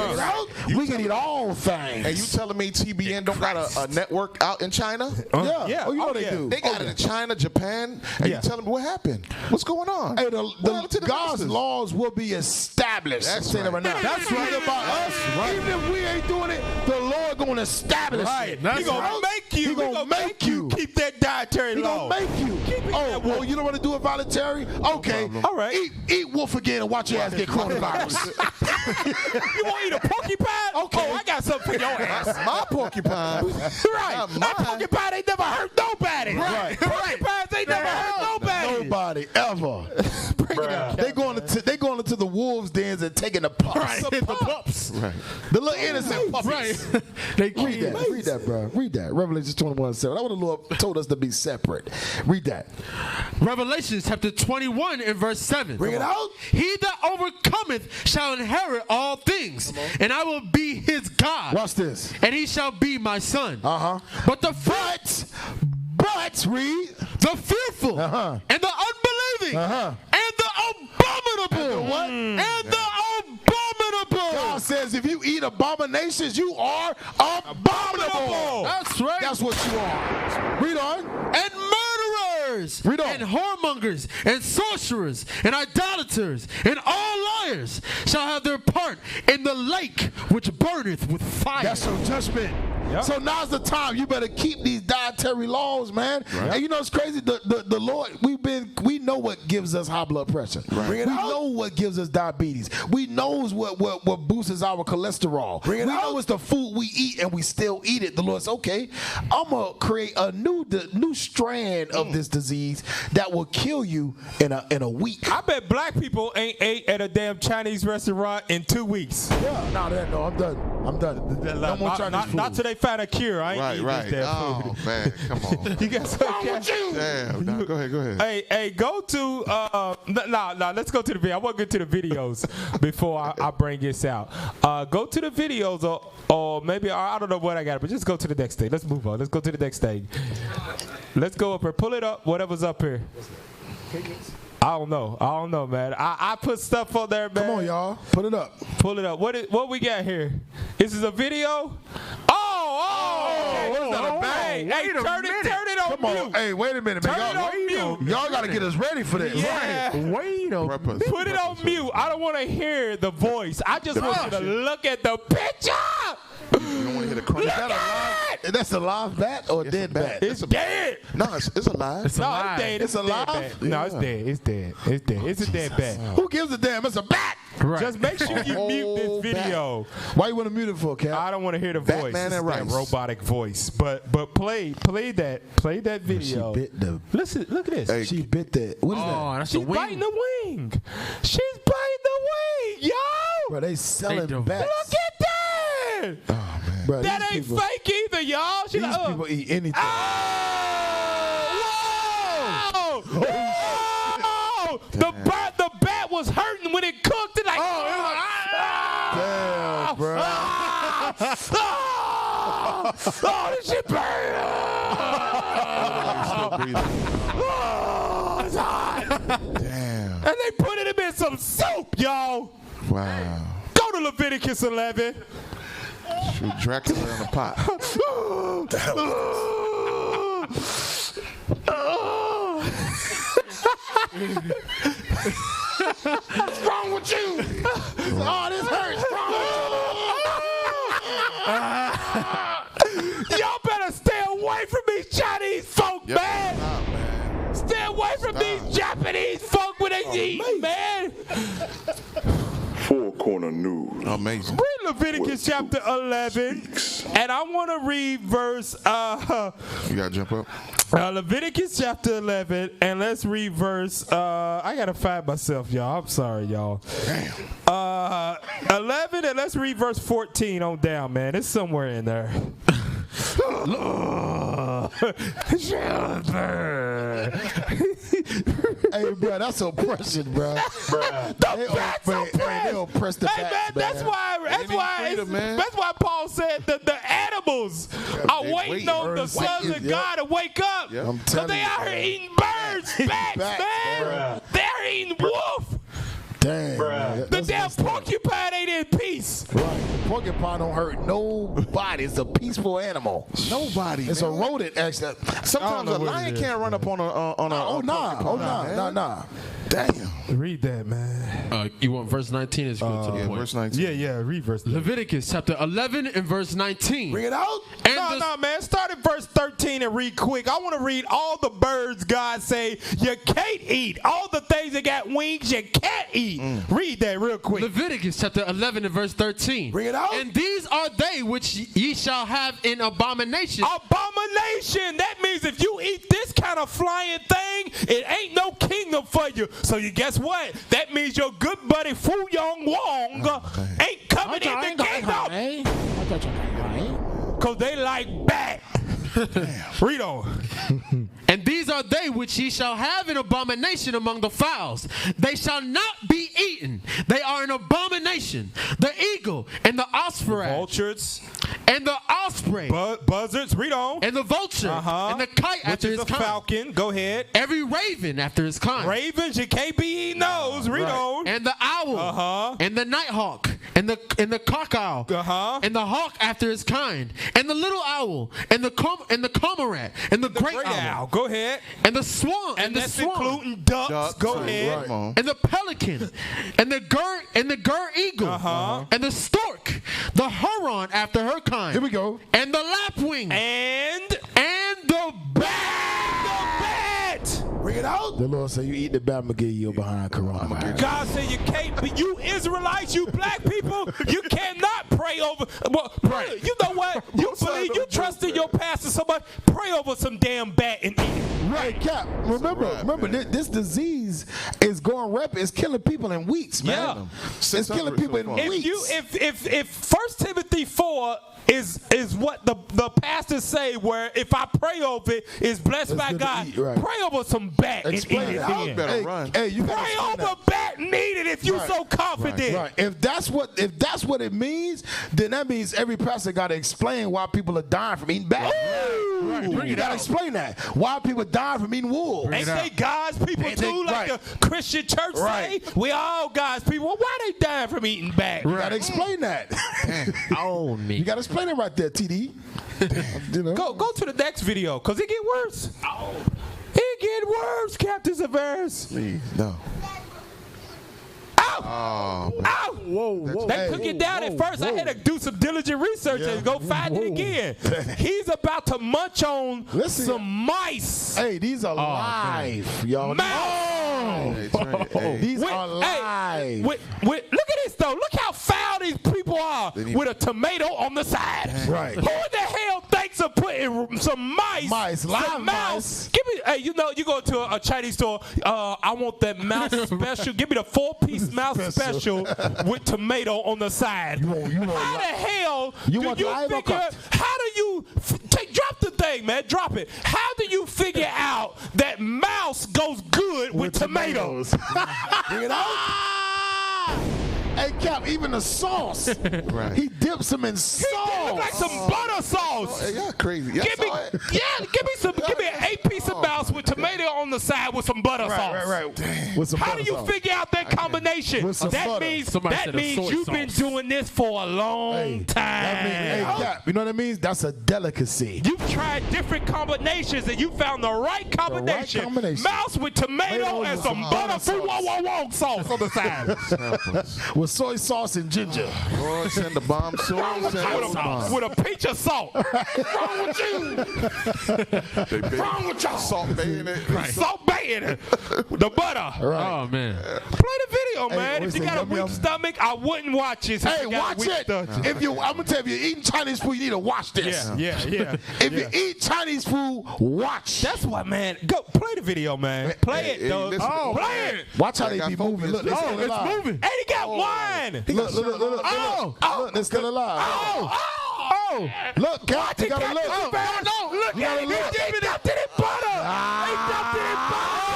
We can eat all things. And you telling me TBN don't got a network out in China? Yeah. Oh, you know they do. They got it in China, Japan, and you telling me what happened? What's going on? Hey, God's laws will be established. That's right. That's right about us. Right. Even if we ain't doing it, the Lord gonna establish it. He gonna make you. He gonna make you keep that dietary law. He gonna make you. Oh, you don't want to do it voluntary? Okay. All right. Eat wolf again and watch your ass get coronavirus. You want to eat a porcupine? Okay. Oh, I got something for your ass. My porcupine. Right. That porcupine ain't never hurt nobody. Right. Porcupines ain't never hurt nobody. Nobody ever. They going into the wolves' dens and taking the pups. Right, the pups. Right. The little innocent puppies. Right. Read that, bro. Read that. Revelation 21:7. I would the Lord told us to be separate. Read that. Revelation chapter 21 and verse 7. Bring it out. He that overcometh shall inherit all things, and I will be his God. Watch this. And he shall be my son. But read the fearful and the unbelieving and the abominable and the abominable. God says if you eat abominations, you are abominable. That's right. That's what you are. Read on. And murderers and whoremongers and sorcerers and idolaters and all liars shall have their part in the lake which burneth with fire. That's your judgment. Yep. So now's the time. You better keep these dietary laws, man. Right. And you know it's crazy. The Lord, we know what gives us high blood pressure. Right. We know what gives us diabetes. We know what boosts our cholesterol. We know it's the food we eat and we still eat it. The Lord's okay. I'm gonna create a new strand of this disease that will kill you in a week. I bet black people ain't ate at a damn Chinese restaurant in 2 weeks. Yeah. No, I'm done. No more Chinese food. Not today. Find a cure. I ain't eating this damn food. Man, come on. You got something? Damn. No, go ahead. Hey, go to let's go to the video. I want to get to the videos before I bring this out. Go to the videos or maybe I don't know what I got, but just go to the next thing. Let's move on. Let's go to the next thing. Let's go up here. Pull it up. Whatever's up here. I don't know, man. I put stuff on there, man. Come on, y'all. Put it up. Pull it up. What we got here? This is a video? What is that, a bang? Hey, turn it on Come on. Hey, wait a minute, man. Y'all got to get us ready for this. Yeah. Wait a minute. Put it on mute. I don't want to hear the voice. I just want you to look at the picture. You don't want to hear the crunch. Is that alive? That's a live bat or a dead bat? It's dead. No, it's alive. It's dead. It's alive? No, it's dead. It's dead. It's a dead bat. Who gives a damn? It's a bat. Right. Just make sure you mute this video. Why you want to mute it for, Cap? I don't want to hear the voice. Batman and that robotic voice. But play that video. She bit the. Listen, look at this. Hey, she bit the. What is that? That's She's biting the wing. She's biting the wing, yo. Bro, they selling bats. Look at that. Oh man, bro, that ain't fake either, y'all. These people eat anything. Oh! Whoa! The bat was hurting when it cooked. It like, damn, bro. This shit burn. It's hot. Damn. And they put it in some soup, y'all. Wow. Go to Leviticus 11. Shoot Dracula in a pot. What's wrong with you? This hurts. Y'all better stay away from these Chinese folk, man. Stay away from these Japanese folk when they eat, man. Four Corner News. Amazing. Read Leviticus chapter 11, and I want to read verse. You gotta jump up. Leviticus chapter 11, and let's read verse. I gotta find myself, y'all. I'm sorry, y'all. Damn. 11, and let's read verse 14 on down, man. It's somewhere in there. Hey, bro, that's oppression, bro. They oppress the bats, man. That's why Paul said that the animals are waiting on the sons of God to wake up. So they out here eating birds, bats, man. They're eating wolf. Damn. The damn porcupine ain't in peace. Right. Porcupine don't hurt nobody. It's a peaceful animal. Nobody. It's a rodent, actually. Sometimes a lion can't run up on a nah. Damn. Read that, man. You want verse 19? Is good to the point. Verse 19. Yeah. Read verse 19. Leviticus chapter 11 and verse 19. Bring it out. No, man. Start at verse 13 and read quick. I want to read all the birds God say you can't eat. All the things that got wings you can't eat. Read that real quick. Leviticus chapter 11 and verse 13. Bring it out. And these are they which ye shall have in abomination. Abomination. That means if you eat this kind of flying thing, king, it ain't no kingdom for you. So you guess what? That means your good buddy Fu Yong Wong ain't coming in the kingdom. Because they like bat. Read on. And these are they which ye shall have an abomination among the fowls. They shall not be eaten. They are an abomination. The eagle and the osprey. Vultures. And the osprey. Buzzards. Read on. And the vulture. And the kite after his kind. Falcon. Go ahead. Every raven after his kind. Ravens, you can't be eating those. Read on. And the owl. And the nighthawk. And the cock owl. And the hawk after his kind. And the little owl. And the cormorant. And the great owl. Go ahead. And the swan. And the that's swan. including ducks. Go ahead. And the pelican. And the gur eagle. And the stork. The heron after her kind. Here we go. And the lapwing. And the bat. Bring it out. The Lord said, you eat the bat, I'm going to get you behind coronavirus. God said you can't be, you Israelites, you black people, you cannot pray over. Well, you know what? You believe, you trust in your pastor so much, pray over some damn bat and eat it. Right, Cap. Remember, this disease is going rapid. It's killing people in weeks, man. Yeah. It's killing people in weeks. If 1 Timothy 4 is what the pastors say, where if I pray over it, is blessed by God. Pray over some bat and eat it. Hey, you pray over bat and eat it if you're so confident. Right. If that's what it means, then that means every pastor got to explain why people are dying from eating bat. You got to explain that. Why people dying from eating wool. Ain't they God's people too, like the Christian church say? We all God's people. Well, why they dying from eating bat? You got to explain that. On me. You got to explain it right there, TD. You know? Go to the next video, because it get worse. It get worse, Captain Severus. Please, no. Ow! Ow! Whoa! They took it down at first. I had to do some diligent research and go find it again. He's about to munch on some mice. Hey, these are live, y'all. These are live. Look at this, though. Look how foul these people are with a tomato on the side. Right. Who in the hell thinks of putting some mice, live mouse? Give me, hey, you go to a Chinese store. I want that mouse special. Give me the 4-piece mouse special with tomato on the side. How the hell do you figure? How do you drop the thing, man? Drop it. How do you figure out that mouse goes good with tomatoes? Bring it out. Hey, Cap, even the sauce. He dips them in sauce. He dips like some butter sauce. Oh, y'all crazy. Y'all give me an 8-piece of mouse with tomato on the side with some butter sauce. Right. With some How butter do you sauce. figure out that combination? That means you've been doing this for a long time. Hey, Cap, you know what that means? That's a delicacy. You've tried different combinations and you found the right combination. Mouse with tomato and some butter sauce on the side. With soy sauce and ginger. Boy, send the bomb sauce. With a pinch of salt. Wrong with you? Wrong with y'all? Salt Bay in it. Right. Salt Bay in it. The butter. Right. Oh, man. Play the video, man. If you got a weak stomach, I wouldn't watch it. Hey, watch it. I'm going to tell you, if you're eating Chinese food, you need to watch this. Yeah. If you eat Chinese food, watch. That's what, man. Go play the video, man. Play it, though. Play it. Watch how they be moving. Look, it's moving. And he got one. Look, they're still alive. Look, Cap, you gotta look. Look you at it. He dumped it in butter. He dumped it in butter.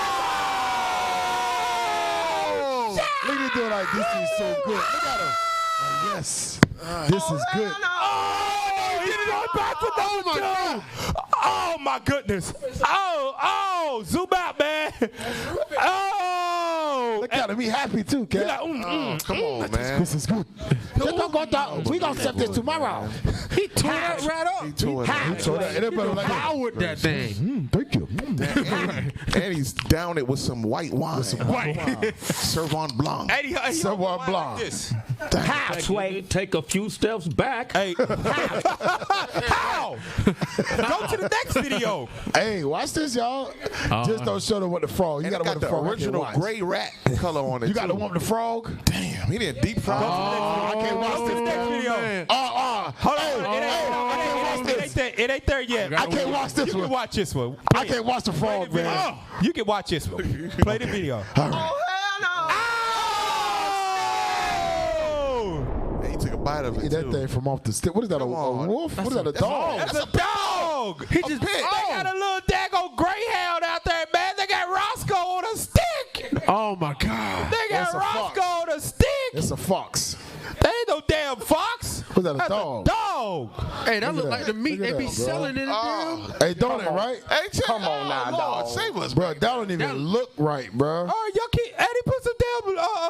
Look at it like this is so good. Look at him. Yes. This is good. He's going back for number 2. Oh, my goodness. Oh, zoom out, man. Look at him. He happy, too, Cap. Come on, man. This is good. We're going to set this tomorrow. He tore that right up. He tore that. Powered that thing. Thank you. And he's down it with some white wine. Servant Blanc. Servant Blanc. Halfway, take a few steps back. Hey. How? Go to the next video. Hey, watch this, y'all. Just don't show them what the frog. You got to want the frog. Original gray rat color on it. You got to want the frog. Damn, he didn't deep fry. I can't watch this next video. Hold on. It It ain't there yet. I can't watch this one. You can watch this one. I can't watch the frog, man. You can watch this one. Play the video. Oh, hey, he took a bite of it, that thing from off the stick. What is that, a wolf? What is that, a dog? That's a dog. He just they got a little daggone greyhound out there, man. They got Roscoe on a stick. Oh, my God. They got Roscoe on a stick. It's a fox. That ain't no damn fox. What's that, a That's dog? A dog. Hey, that look like the meat they be selling in the Hey, don't it, right? Hey, Come on now, dog. Save us, bro. That don't even look right, bro. Oh, y'all keep Eddie put some damn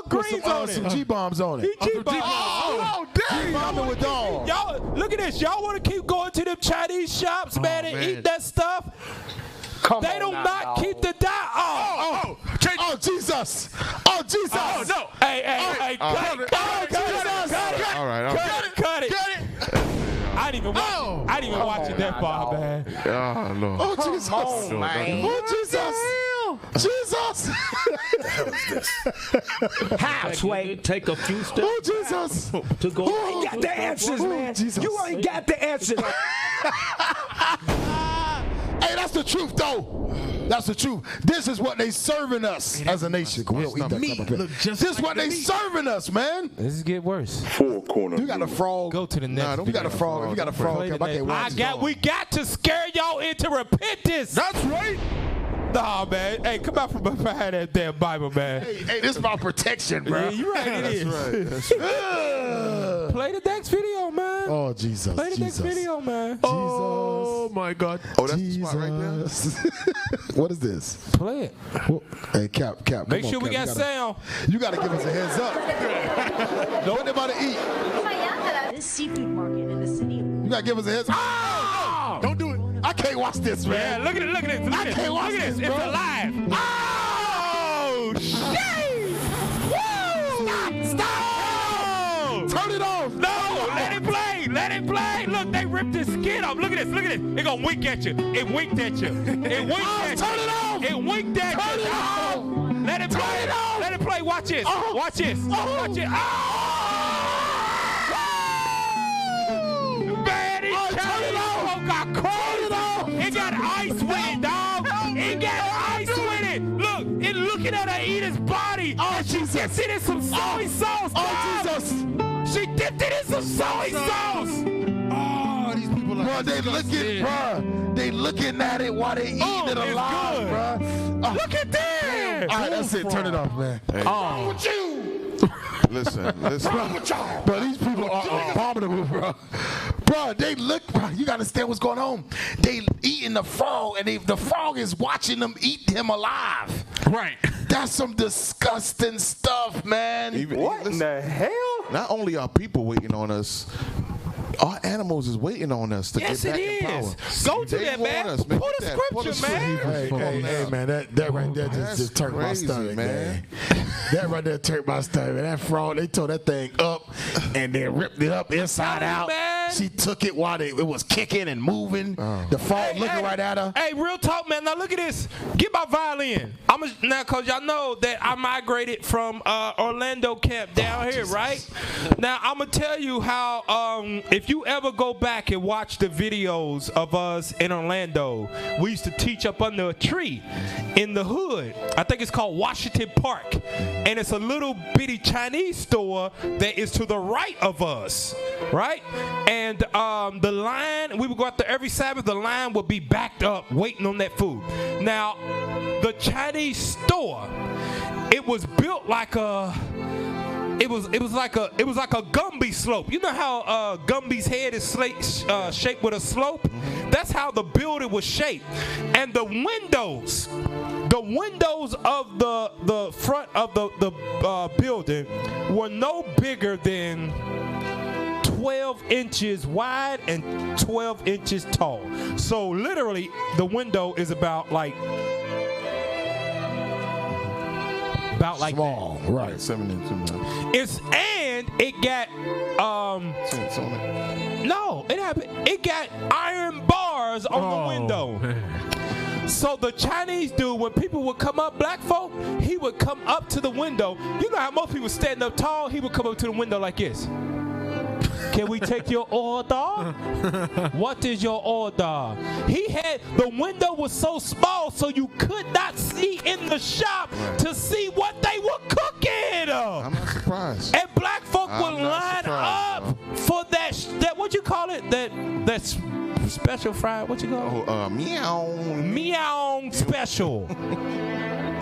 greens on it. Some G-bombs on it. G-bombs. Oh, damn. G-bombing with dog. Y'all, look at this. Y'all want to keep going to them Chinese shops, man, and eat that stuff? They do not keep the diet. Oh, Jesus. Oh, Jesus. Oh, no. Hey, cut it. All right. Cut it. I didn't even watch it that far, man. Oh, Lord. Oh, Jesus. Oh, man. Oh, Jesus. How, Sway? Take a few steps. Oh, Jesus. To go. You ain't got the answers, man. Jesus. You ain't got the answers. Hey, that's the truth, though. That's the truth. This is what they serving us as a nation. We don't eat that type of thing. This is what they serving us, man. This is get worse. Four corner. You got a frog. Go to the next. You got a frog. You got a frog. I can't watch We got to scare y'all into repentance. That's right. Nah, man. Hey, come out from behind that damn Bible, man. Hey, this is about protection, bro. Yeah, you right. It is. That's right. Play the next video, man. Oh, Jesus. Play the next video, man. Oh, my God. Oh, that's the spot right there. What is this? Play it. Hey, Cap. Make sure we got sound. You got to give us a heads up. Don't anybody eat. This seafood market in the city. You got to give us a heads up. Oh! Don't do it. I can't watch this, man. Yeah, look at it. I can't watch this, bro. It's alive. Oh, shit. Woo! Stop. Turn it off. No, let it play. Look, they ripped his skin off. Look at this. It gonna wink at you. It winked at you. Turn it off. It winked at you. Turn it off. Let it play. Let it play. Watch this. Watch this. Watch it. Man, got crawled off. It got ice with it, dog. It got ice with it. Look, it looking at her eat his body. Oh, and she dipped it in some soy sauce. Oh, Jesus. She dipped it in some soy sauce. Oh, these people are. Bro, they looking at it while they eating it alive, bro. Look at that. All right, that's it. Turn it off, man. Hey. With you. Listen. Bro, these people are abominable, bro. Bro, they look, bro, you gotta understand what's going on. They eating the frog, and the frog is watching them eat him alive. Right. That's some disgusting stuff, man. What in the hell? Not only are people waiting on us, our animals is waiting on us to get back in power. Go to that, man. Pull the scripture, man. Hey, man, that right there just turned my stomach, man. That right there turned my stomach. That frog, they tore that thing up and then ripped it up inside out. Man. She took it while it was kicking and moving. The frog looking right at her. Hey, real talk, man. Now look at this. Get my violin. Now, cause y'all know that I migrated from Orlando camp down here, right? Now I'm gonna tell you how. If you ever go back and watch the videos of us in Orlando, we used to teach up under a tree in the hood. I think it's called Washington Park, and it's a little bitty Chinese store that is to the right of us, right? And the line, we would go out there every Sabbath. The line would be backed up, waiting on that food. Now, the Chinese store, it was built like a. It was like a Gumby slope. You know how Gumby's head is shaped with a slope? That's how the building was shaped. And the windows of the front of the building were no bigger than 12 inches wide and 12 inches tall. So literally, the window is about like small, that. Right? 7 inches. It got no, it got iron bars on the window. So the Chinese dude, when people would come up, black folk, he would come up to the window. You know how most people stand up tall, he would come up to the window like this. Can we take your order? What is your order? He had, the window was so small so you could not see in the shop to see what they were cooking. I'm not surprised. And black folk would line up for that what you call it? That special fried, what you call it? Meow special.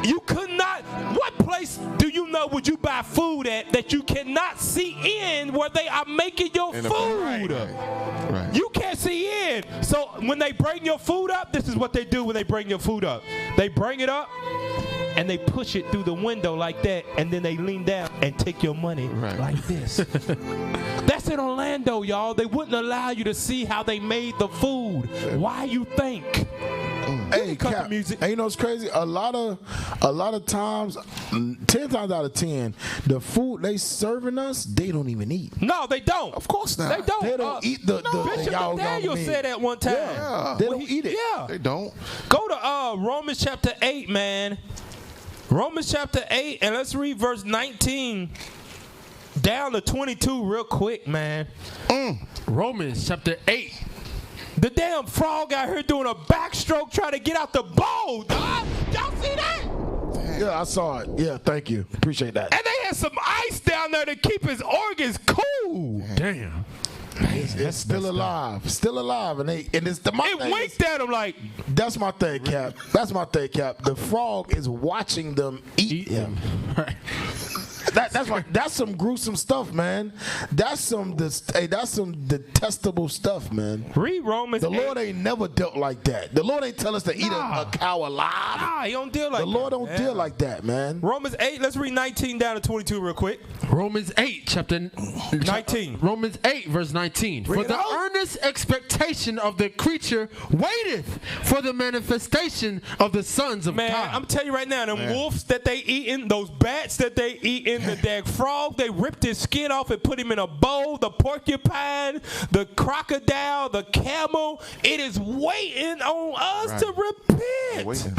You could not, what place do you know would you buy food at that you cannot see in where they are making your food? Right. You can't see in. So when they bring your food up, this is what they do when they bring your food up. They bring it up and they push it through the window like that, and then they lean down and take your money like this. That's in Orlando, y'all. They wouldn't allow you to see how they made the food. Why you think? Hey, Cap, music. And you know what's crazy? A lot of times, 10 times out of 10, the food they serving us, they don't even eat. No, they don't. Of course not. They don't. They don't eat the Bishop Daniel said that one time. Yeah. They don't eat it. Yeah. They don't. Go to Romans chapter 8, man. Romans chapter 8, and let's read verse 19 down to 22 real quick, man. Romans chapter 8. The damn frog out here doing a backstroke trying to get out the bowl, dog. Y'all see that? Yeah, I saw it. Yeah, thank you. Appreciate that. And they had some ice down there to keep his organs cool. Damn. It's still alive. Still alive. And it's the my It winked at him like. That's my thing, Cap. That's my thing, Cap. The frog is watching them eat him. That's some gruesome stuff, man. That's some detestable stuff, man. Read Romans. The Lord ain't never dealt like that. The Lord ain't tell us to eat a cow alive. Nah, he don't deal like that. The Lord don't deal like that, man. Romans 8, let's read 19 down to 22 real quick. Romans 8, chapter 19. Romans 8, verse 19. For the earnest expectation of the creature waiteth for the manifestation of the sons of God. Man, I'm telling you right now, them wolves that they eating, those bats that they eating, the dag frog, they ripped his skin off and put him in a bowl, the porcupine, the crocodile, the camel, it is waiting on us to repent.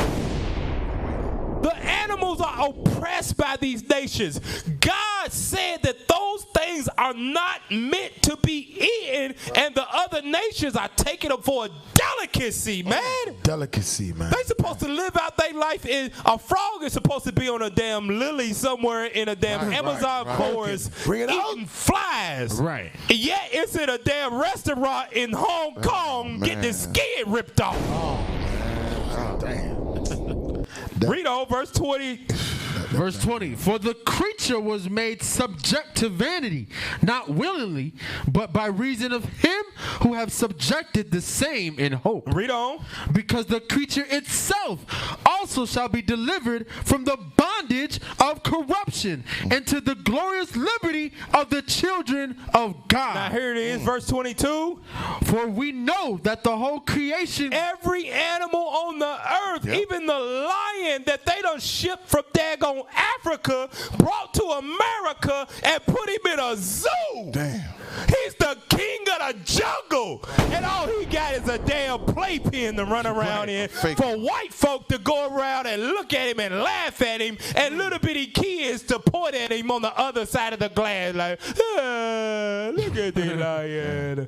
The animals are oppressed by these nations. God said that those things are not meant to be eaten, and the other nations are taking them for a delicacy, man. Delicacy, man. They supposed to live out their life in a frog is supposed to be on a damn lily somewhere in a damn Amazon forest eating flies. Right. Yet it's in a damn restaurant in Hong Kong getting his skin ripped off. Oh, damn. Read on verse 20. Verse 20. For the creature was made subject to vanity, not willingly, but by reason of him who have subjected the same in hope. Read on. Because the creature itself also shall be delivered from the bondage of corruption into the glorious liberty of the children of God. Now here it is, verse 22. For we know that the whole creation, every animal on the earth, even the lion that they done shipped from daggone Africa, brought to America and put him in a zoo. Damn. He's the king of the jungle, and all he got is a damn playpen to run around in for white folk to go around and look at him and laugh at him, and little bitty kids to point at him on the other side of the glass like, look at the lion.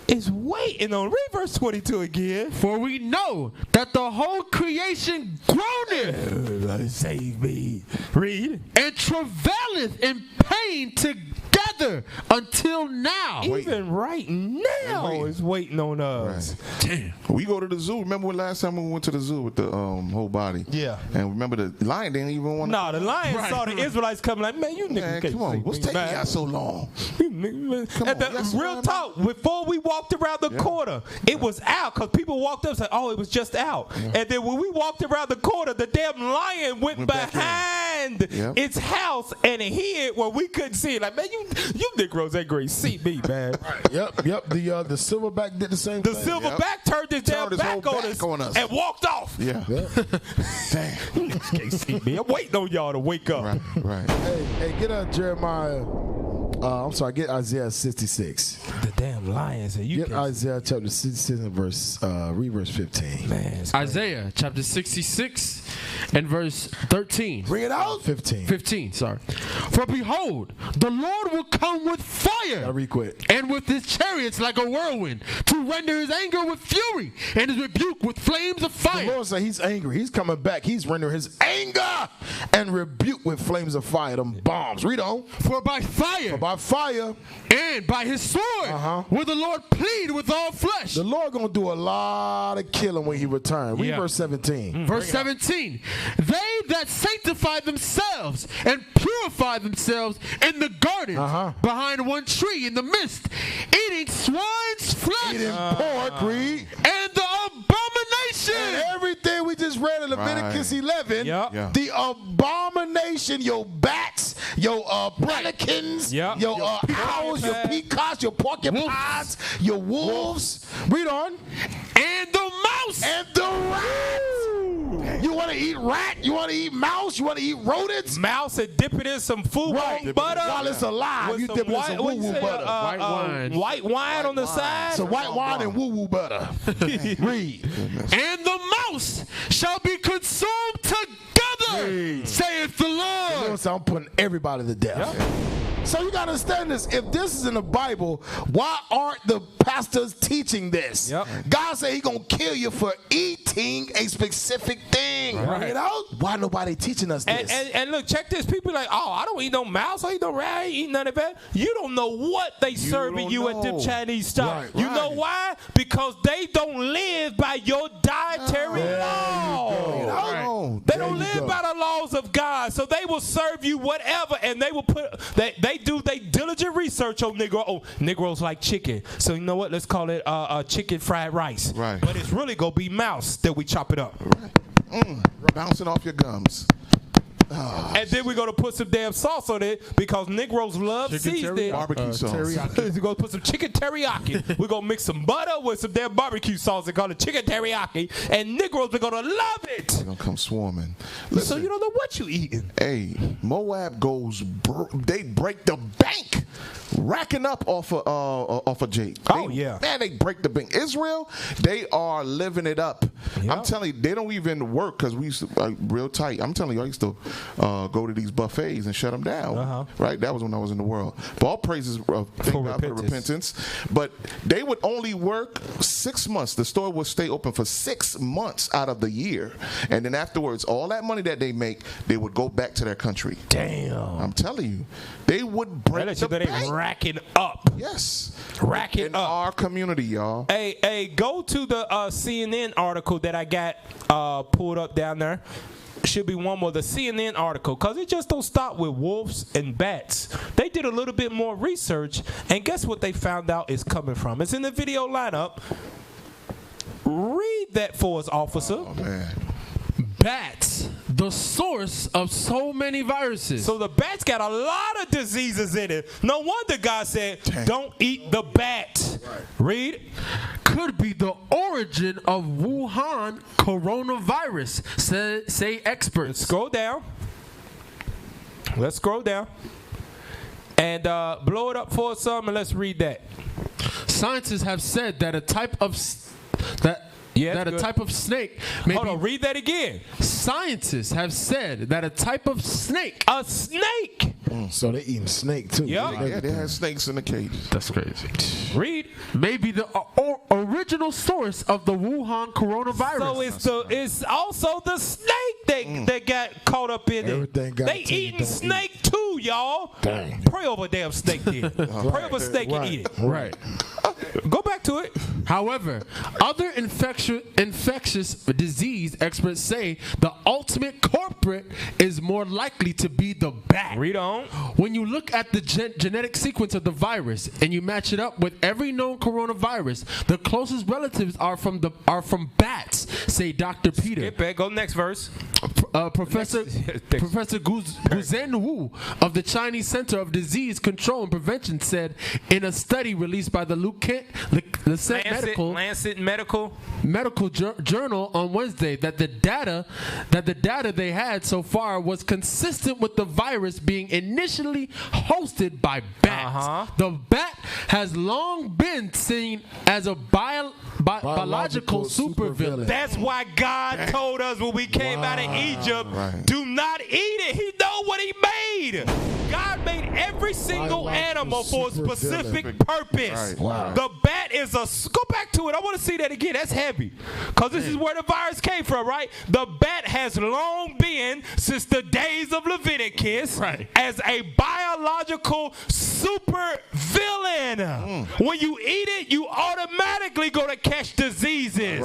Is waiting on. Read verse 22 again. For we know that the whole creation groaneth. Save me. Read. And travaileth in pain together until now. Even right now is waiting on us. Right. Damn. We go to the zoo. Remember when last time we went to the zoo with the whole body? Yeah. And remember the lion didn't even want to. No, the lion saw the Israelites coming like, man, you niggas can't come on. What's taking y'all so long? Real talk, before we walked around the corner, it was out because people walked up and said, oh, it was just out. And then when we walked around the corner, the damn lion went behind its house and hid where we couldn't see it. Like, man, you Negroes ain't great. See me, man. Yep. The silverback did the same thing. The silverback turned his damn back on us and walked off. Yeah. Damn. You niggas can't see me. I'm waiting on y'all to wake up. Right. Hey, get up, Jeremiah I'm sorry, get Isaiah 66. The damn lions. Get Isaiah chapter 66 and read verse 15. Man, Isaiah chapter 66 and verse 13. Bring it out. 15, sorry. For behold, the Lord will come with fire. Gotta read quick. And with his chariots like a whirlwind, to render his anger with fury and his rebuke with flames of fire. The Lord said he's angry. He's coming back. He's rendering his anger and rebuke with flames of fire. Them bombs. Read on. For by fire. And by his sword will the Lord plead with all flesh. The Lord gonna do a lot of killing when he returns. Read verse 17. Verse 17. They that sanctify themselves and purify themselves in the garden behind one tree in the midst, eating swine's flesh, eating pork, read, and the abomination. And everything we just read in Leviticus 11, the abomination, your bats, your pelicans, your owls, your peacocks, your porcupines, your wolves. Read on. And the mouse. And the rat. You want to eat rat? You want to eat mouse? You want to eat rodents? Mouse and dip it in some food butter. While it's alive, you dip it in some woo-woo butter. White wine. White wine on the side. So white wine and woo-woo butter. Read. And the mouse shall be consumed together, saith the Lord. So I'm putting everybody to death. So you gotta understand this. If this is in the Bible, why aren't the pastors teaching this? God said He gonna kill you for eating a specific thing. Right. You know? Why nobody teaching us this? And look, check this. People like, oh, I don't eat no mouse. I eat no rat. I ain't eat none of that. You don't know what they serving you at them Chinese stuff. You know why? Because they don't live by your dietary law. They don't live by the laws of God. So they will serve you whatever, and they will put they do they diligent research on Negro. Oh, Negroes like chicken. So you know what? Let's call it chicken fried rice. Right. But it's really gonna be mouse that we chop it up. Bouncing off your gums. And then we're going to put some damn sauce on it because Negroes love seasoning. Barbecue sauce. We're going to put some chicken teriyaki. We're going to mix some butter with some damn barbecue sauce and call it chicken teriyaki. And Negroes are going to love it. They're going to come swarming. Listen, so you don't know what you eating. Hey, Moab goes, they break the bank. Racking up off of Jake. Man, they break the bank. Israel, they are living it up. I'm telling you, they don't even work because we used to real tight. I'm telling you, I used to go to these buffets and shut them down. Right, that was when I was in the world. But all praises for repentance. But they would only work 6 months. The store would stay open for 6 months out of the year, and then afterwards, all that money that they make, they would go back to their country. Damn, I'm telling you, they would break the bank. Racking up. Yes. Racking up. In our community, y'all. Hey, go to the CNN article that I got pulled up down there. Should be one more, the CNN article, because it just don't stop with wolves and bats. They did a little bit more research, and guess what they found out is coming from? It's in the video lineup. Read that for us, officer. Oh, man. Bats, the source of so many viruses. So the bats got a lot of diseases in it. No wonder God said, don't eat the bat. Right. Read. Could be the origin of Wuhan coronavirus, say experts. Scroll down. Let's scroll down. And blow it up for us some, and let's read that. Scientists have said that a type of a type of snake. Hold on, read that again. Scientists have said that a type of snake. A snake. So they eating snake too. Yeah, they have snakes in the cage. That's crazy. Read. Maybe the original source of the Wuhan coronavirus. So it's also the snake that got caught up in it. They eating snake too, y'all. Dang. Pray over a damn snake then. Pray over a snake and eat it. Right. Go back to it. However, other infectious disease experts say the ultimate culprit is more likely to be the bat. Read on. When you look at the genetic sequence of the virus and you match it up with every known coronavirus, the closest relatives are from bats, say Dr. Peter. Skip back. Go next verse. Professor Guzhen Wu of the Chinese Center of Disease Control and Prevention said in a study released by the Lancet Medical Journal on Wednesday that the data they had so far was consistent with the virus being initially hosted by bats. The bat has long been seen as a biological supervillain. That's why God told us when we came out of Egypt, do not eat it. He know what he made. God made every single animal for a specific purpose. The bat is go back to it. I want to see that again. That's heavy. Because this is where the virus came from, right? The bat has long been, since the days of Leviticus, as a biological super villain. When you eat it, you automatically go to catch diseases.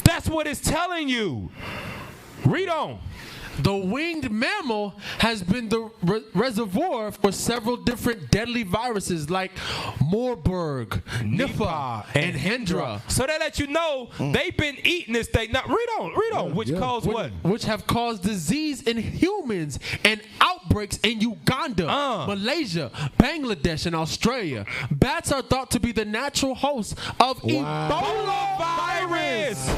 That's what it's telling you. Read on. The winged mammal has been the reservoir for several different deadly viruses like Marburg, Nipah, and Hendra. So that let you know they've been eating this thing. Now, read on. Which caused what? Which have caused disease in humans and outbreaks in Uganda, Malaysia, Bangladesh, and Australia. Bats are thought to be the natural host of Ebola virus,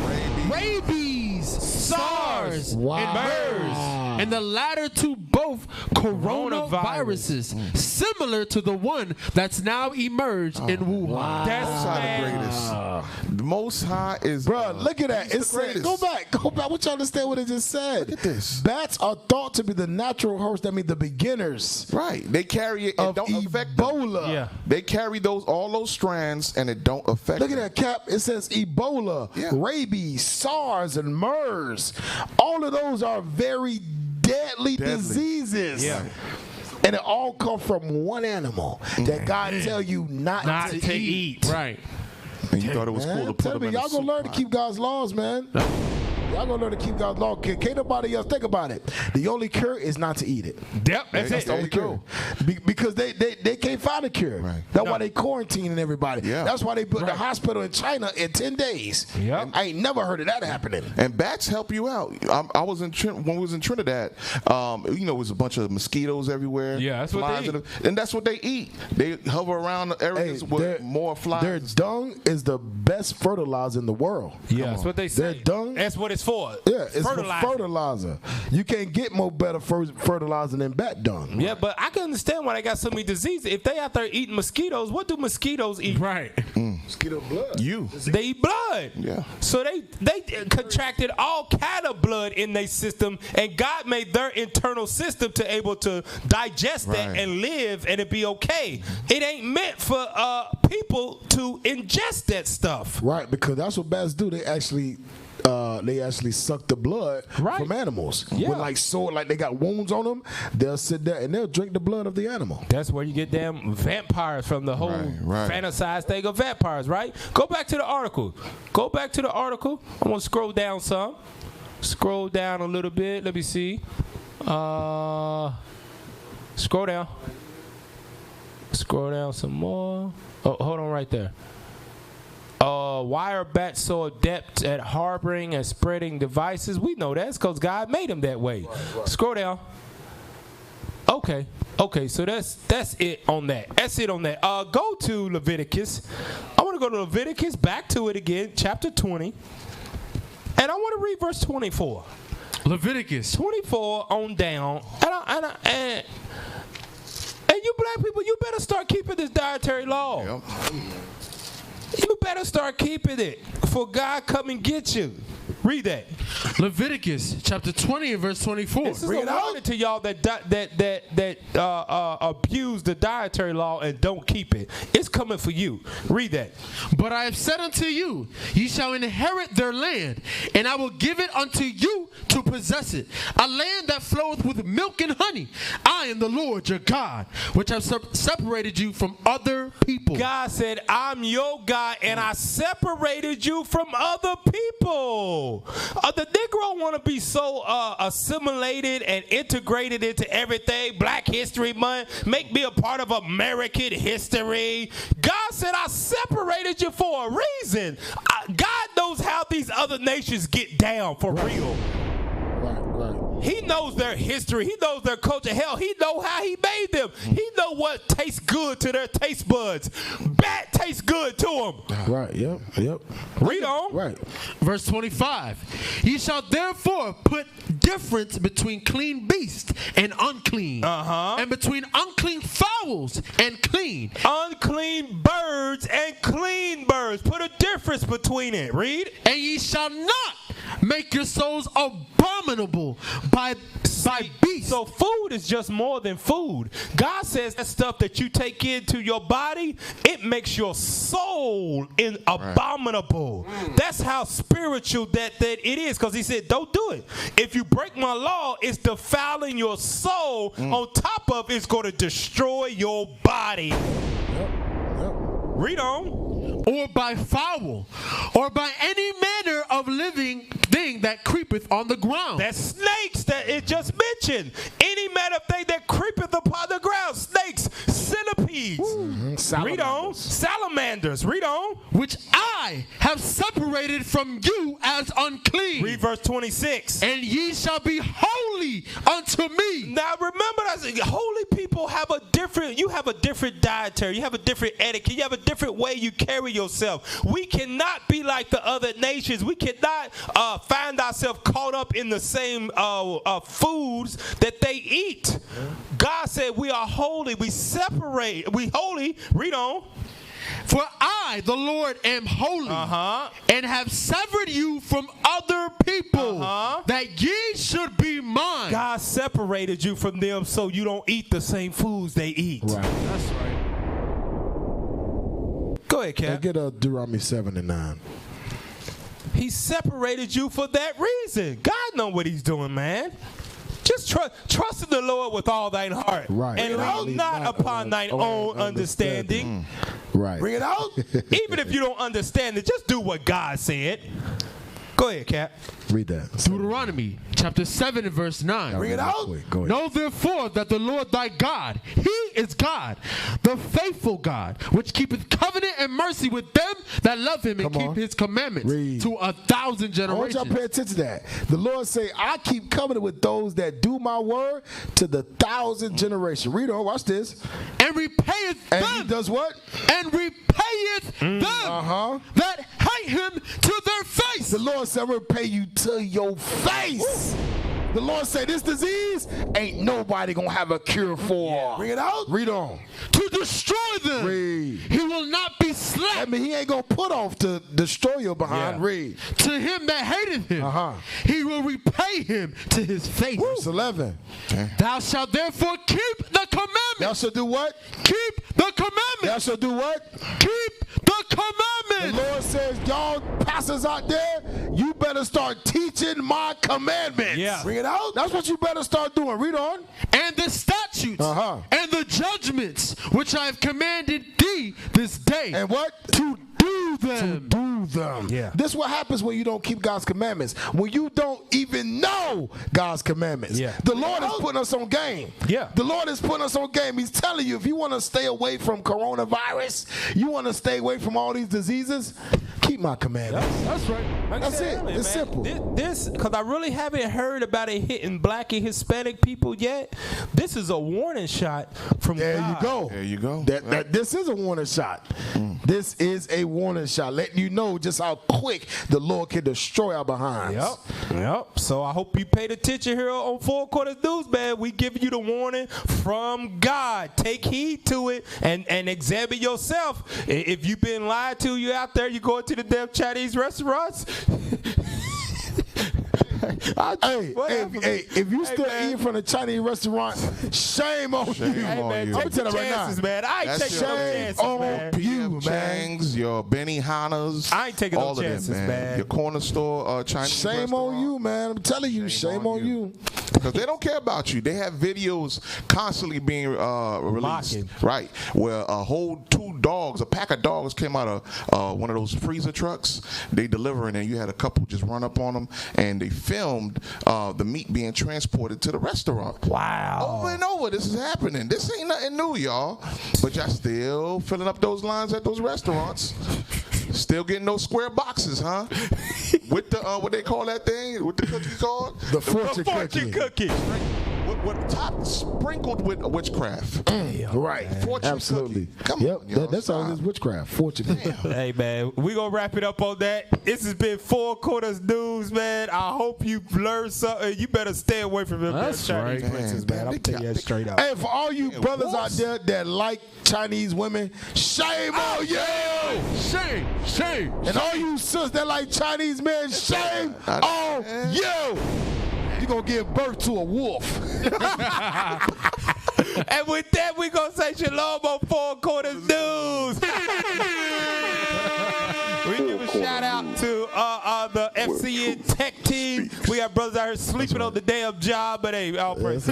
rabies, SARS, and MERS. And the latter two both coronaviruses, similar to the one that's now emerged in Wuhan. That's the greatest. The Most High is. Bro, look at that. It said, go back. What you understand what it just said? Look at this. Bats are thought to be the natural host. That means the beginners. Right. They carry it and don't affect Ebola. Yeah. They carry all those strands and it don't affect Look at that, Cap. It says Ebola, rabies, SARS, and MERS. All of those are very deadly diseases. Yeah. And it all comes from one animal that God tell you not to eat. Right. And you thought it was cool to put them in y'all gonna learn to keep God's laws, man. Y'all gonna learn to keep God's law. Can't nobody else think about it. The only cure is not to eat it. Yep, that's the only cure. Because they can't find a cure. That's why they quarantining everybody. That's why they put the hospital in China in 10 days. I ain't never heard of that happening. And bats help you out. I was when we was in Trinidad. It was a bunch of mosquitoes everywhere. Yeah, that's what they eat. And that's what they eat. They hover around the areas with more flies. Their dung is the best fertilizer in the world. Yeah, that's what they say. Their dung. That's what it's for. Yeah, it's for fertilizer. You can't get more better fertilizer than bat dung. Yeah, but I can understand why they got so many diseases. If they out there eating mosquitoes, what do mosquitoes eat? Mosquito blood. They eat blood. Yeah. So they contracted all kind of blood in their system, and God made their internal system to able to digest that and live, and it be okay. It ain't meant for people to ingest that stuff. Right, because that's what bats do. They actually suck the blood from animals. Yeah. When like they got wounds on them, they'll sit there and they'll drink the blood of the animal. That's where you get them vampires from, the whole fantasized thing of vampires, right? Go back to the article. I'm gonna scroll down some. Scroll down a little bit. Let me see. Scroll down. Scroll down some more. Oh, hold on right there. Why are bats so adept at harboring and spreading devices? We know that's because God made them that way. Scroll down. Okay, so that's it on that. Go to Leviticus. I want to go to Leviticus, back to it again, chapter 20. And I want to read verse 24. Leviticus 24 on down. And you black people, you better start keeping this dietary law. Yep. You better start keeping it before God come and get you. Read that. Leviticus chapter 20 and verse 24. This is a warning to y'all that abuse the dietary law and don't keep it. It's coming for you. Read that. But I have said unto you, ye shall inherit their land, and I will give it unto you to possess it, a land that floweth with milk and honey. I am the Lord your God, which have separated you from other people. God said, I'm your God, and I separated you from other people. The Negro want to be so assimilated and integrated into everything. Black History Month, make me a part of American history. God said, I separated you for a reason. God knows how these other nations get down for real. He knows their history. He knows their culture. Hell, he knows how he made them. He knows what tastes good to their taste buds. Bat tastes good to them. Right, yep. Read on. Right. Verse 25. Ye shall therefore put difference between clean beasts and unclean. And between unclean fowls and clean. Unclean birds and clean birds. Put a difference between it. Read. And ye shall not make your souls abominable by beasts. So food is just more than food. God says that stuff that you take into your body, it makes your soul abominable. That's how spiritual that it is, because he said, don't do it. If you break my law, it's defiling your soul. On top of it's going to destroy your body. Read on. Or by fowl, or by any manner of living thing that creepeth on the ground. That's snakes that it just mentioned. Any manner of thing that creepeth upon the ground. Snakes, centipedes. Read on. Salamanders. Read on. Which I have separated from you as unclean. Read verse 26. And ye shall be holy unto me. Now remember that holy people have a different dietary, you have a different etiquette, you have a different way you carry yourself. We cannot be like the other nations. We cannot find ourselves caught up in the same foods that they eat. God said we are holy. We separate. We holy. Read on. For I, the Lord, am holy, and have severed you from other people, that ye should be mine. God separated you from them so you don't eat the same foods they eat. Right. That's right. Go ahead, Cap. Get Deuteronomy 7:9. He separated you for that reason. God knows what he's doing, man. Just trust in the Lord with all thine heart. Right. And lean not upon thine own understanding. Right. Bring it out. Even if you don't understand it, just do what God said. Go ahead, Cap. Read that. Deuteronomy chapter 7 and verse 9. Bring it out. Go ahead. Know therefore that the Lord thy God, he is God, the faithful God, which keepeth covenant and mercy with them that love him and keep his commandments to 1,000 generations. I want y'all to pay attention to that. The Lord say, I keep covenant with those that do my word to the 1,000 generation. Read on, watch this. And repayeth them. And he does what? And repayeth them that hate him to their face. The Lord said, I will repay you to your face. The Lord said, this disease ain't nobody gonna have a cure for. Bring it out. Read on. To destroy them. Read. He will not be slack. I mean, he ain't gonna put off to destroy your behind. Read. To him that hateth him, he will repay him to his face. Verse 11. Thou shalt therefore keep the commandments. Thou shalt do what? Keep the commandments. Thou shalt do what? Keep the commandments. The Lord says, y'all pastors out there, you better start teaching my commandments. Yeah. Bring it out. That's what you better start doing. Read on. And the statutes and the judgments which I have commanded thee this day. And what? To do them. To do them. Yeah. This is what happens when you don't keep God's commandments. When you don't even know God's commandments. Yeah. The Lord is putting us on game. Yeah. The Lord is putting us on game. He's telling you, if you want to stay away from coronavirus, you want to stay away from all these diseases, keep my commandments. That's right. That's it. Earlier, it's man, simple. This, because I really haven't heard about it hitting black and Hispanic people yet. This is a warning shot from There God. you go. There you go. This is a warning shot. This is a warning shot, letting you know just how quick the Lord can destroy our behinds. Yep. So I hope you paid attention here on Four Corners News, man. We giving you the warning from God. Take heed to it and examine yourself. If you've been lied to, you out there, you going to the damn Chinese restaurants. Hey, if you still eating from the Chinese restaurant, shame on you. I'm tell you that right now. Man. I ain't taking no chances, man. You, Changs, your Benihana's. I ain't taking all no chances, of them, man. Your corner store Chinese Shame on you, man. I'm telling you, shame on you. Because they don't care about you. They have videos constantly being released. Mocking. Right. Where a pack of dogs came out of one of those freezer trucks. They delivering, and you had a couple just run up on them, and they filmed the meat being transported to the restaurant. Wow. Over and over, this is happening. This ain't nothing new, y'all. But y'all still filling up those lines at those restaurants. Still getting those square boxes, huh? With the what they call that thing? What the cookie called? The fortune cookie. With top sprinkled with witchcraft. Right. Fortune Absolutely. cookie. Come on, yo, that's all it is, witchcraft. Fortune. Hey, man, we going to wrap it up on that. This has been Four Quarters News, man. I hope you learned something. You better stay away from them Chinese princes, man. I'm telling you that straight up. Hey, for all you brothers out there that like Chinese women, shame on you! Shame. And all you sisters that like Chinese men, shame on you! You're going to give birth to a wolf. And with that, we're going to say shalom on Four Quarters News. We give a shout out to the FCN tech team. We got brothers out here sleeping on the damn job, but hey, all praise.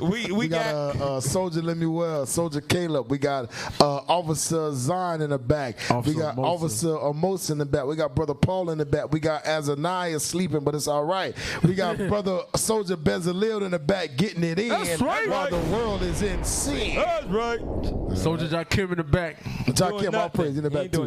We got Soldier Lemuel, Soldier Caleb. We got Officer Zion in the back. We got Officer Amos in the back. We got Brother Paul in the back. We got Azaniah sleeping, but it's all right. We got Brother Soldier Bezalel in the back getting it in while the world is in sin. That's right. Soldier Jakim in the back. Jakim, all praise in the back too.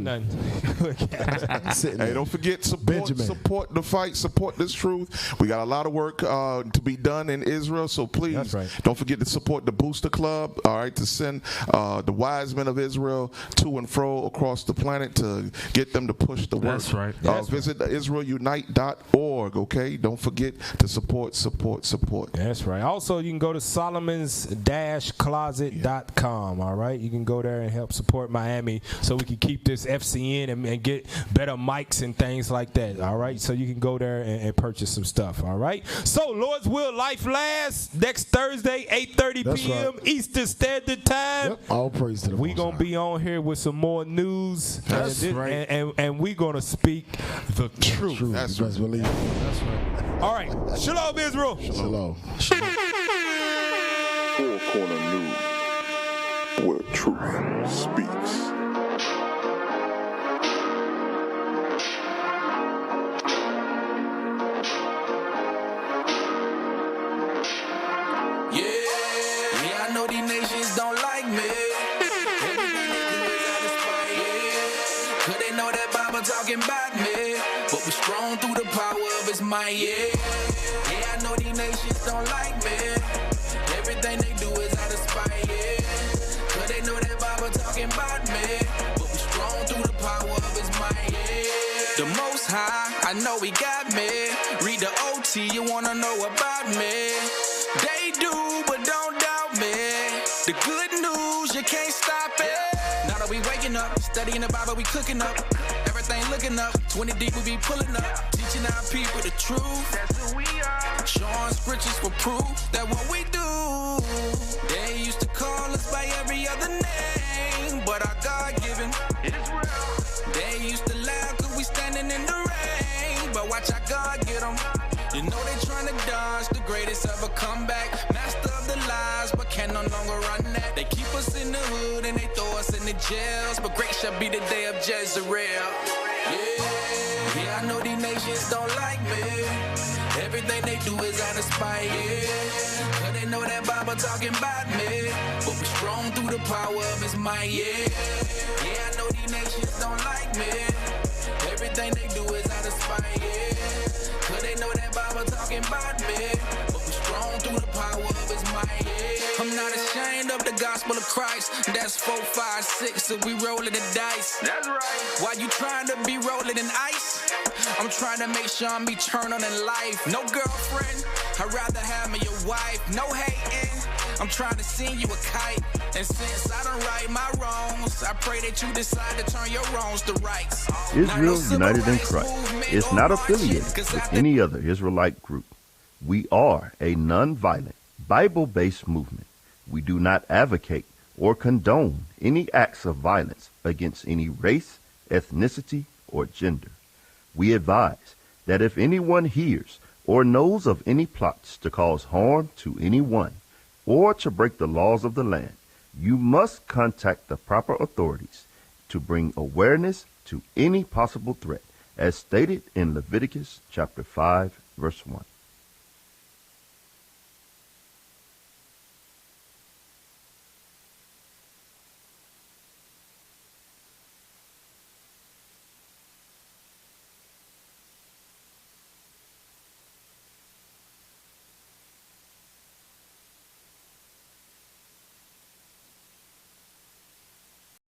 Hey, don't forget, support the fight, support this truth. We got a lot of work to be done in Israel, so please don't forget to support the Booster Club, all right, to send the wise men of Israel to and fro across the planet to get them to push the work. That's right. Visit IsraelUnite.org, okay? Don't forget to support. That's right. Also, you can go to Solomons-Closet.com, all right? You can go there and help support Miami so we can keep this FCN and get better mics and things like that, all right? So you can go there and purchase some stuff, all right? So, Lord's will, life lasts. Next Thursday, 8:30 p.m. Eastern Standard Time. All praise to the We're going to be on here with some more news. That's right. And we're going to speak the truth. That's right. That's right. All right. Shalom, Israel. Shalom. Four Corner News, where truth speaks. Yeah, I know these nations don't like me. Everything they do is out of spite, yeah. 'Cause they know that Bible talking about me. But we're strong through the power of his might, yeah. Yeah, I know these nations don't like me. Everything they do is out of spite, yeah. 'Cause they know that Bible talking about me. But we're strong through the power of his might, yeah. The Most High, I know he got me. Read the OT, you wanna know about me. They do, but don't doubt me. The good news, you can't stop it. Now that we waking up, studying the Bible, we cooking up. Everything looking up, 20 deep, we be pulling up. Teaching our people the truth. That's who we are. Showing scriptures for proof that what we do. They used to call us by every other name, but our God-given is real. They used to laugh 'cause we standing in the rain, but watch our God get them. You know they trying to dodge the greatest ever comeback. Master of the lies, but can no longer run that. They keep us in the hood and they throw us in the jails, but great shall be the day of Jezreel. Yeah, I know these nations don't like me. Everything they do is out of spite, yeah. 'Cause they know that Bible talking about me. But we're strong through the power of his might, yeah. Yeah, I know these nations don't like me. Everything they do is out of spite, yeah. 'Cause they know that Bible talking about me. But we're strong through the power of his might, yeah. I'm not ashamed of the gospel of Christ. That's 4, 5, 6, so we rolling the dice. That's right. While you trying to be rolling in ice, I'm trying to make sure I'm eternal in life. No girlfriend, I'd rather have me a wife. No hating, I'm trying to send you a kite. And since I don't right my wrongs, I pray that you decide to turn your wrongs to rights. Israel United in Christ is not affiliated with any other Israelite group. We are a non-violent, Bible-based movement. We do not advocate or condone any acts of violence against any race, ethnicity, or gender. We advise that if anyone hears or knows of any plots to cause harm to anyone or to break the laws of the land, you must contact the proper authorities to bring awareness to any possible threat, as stated in Leviticus chapter 5, verse 1.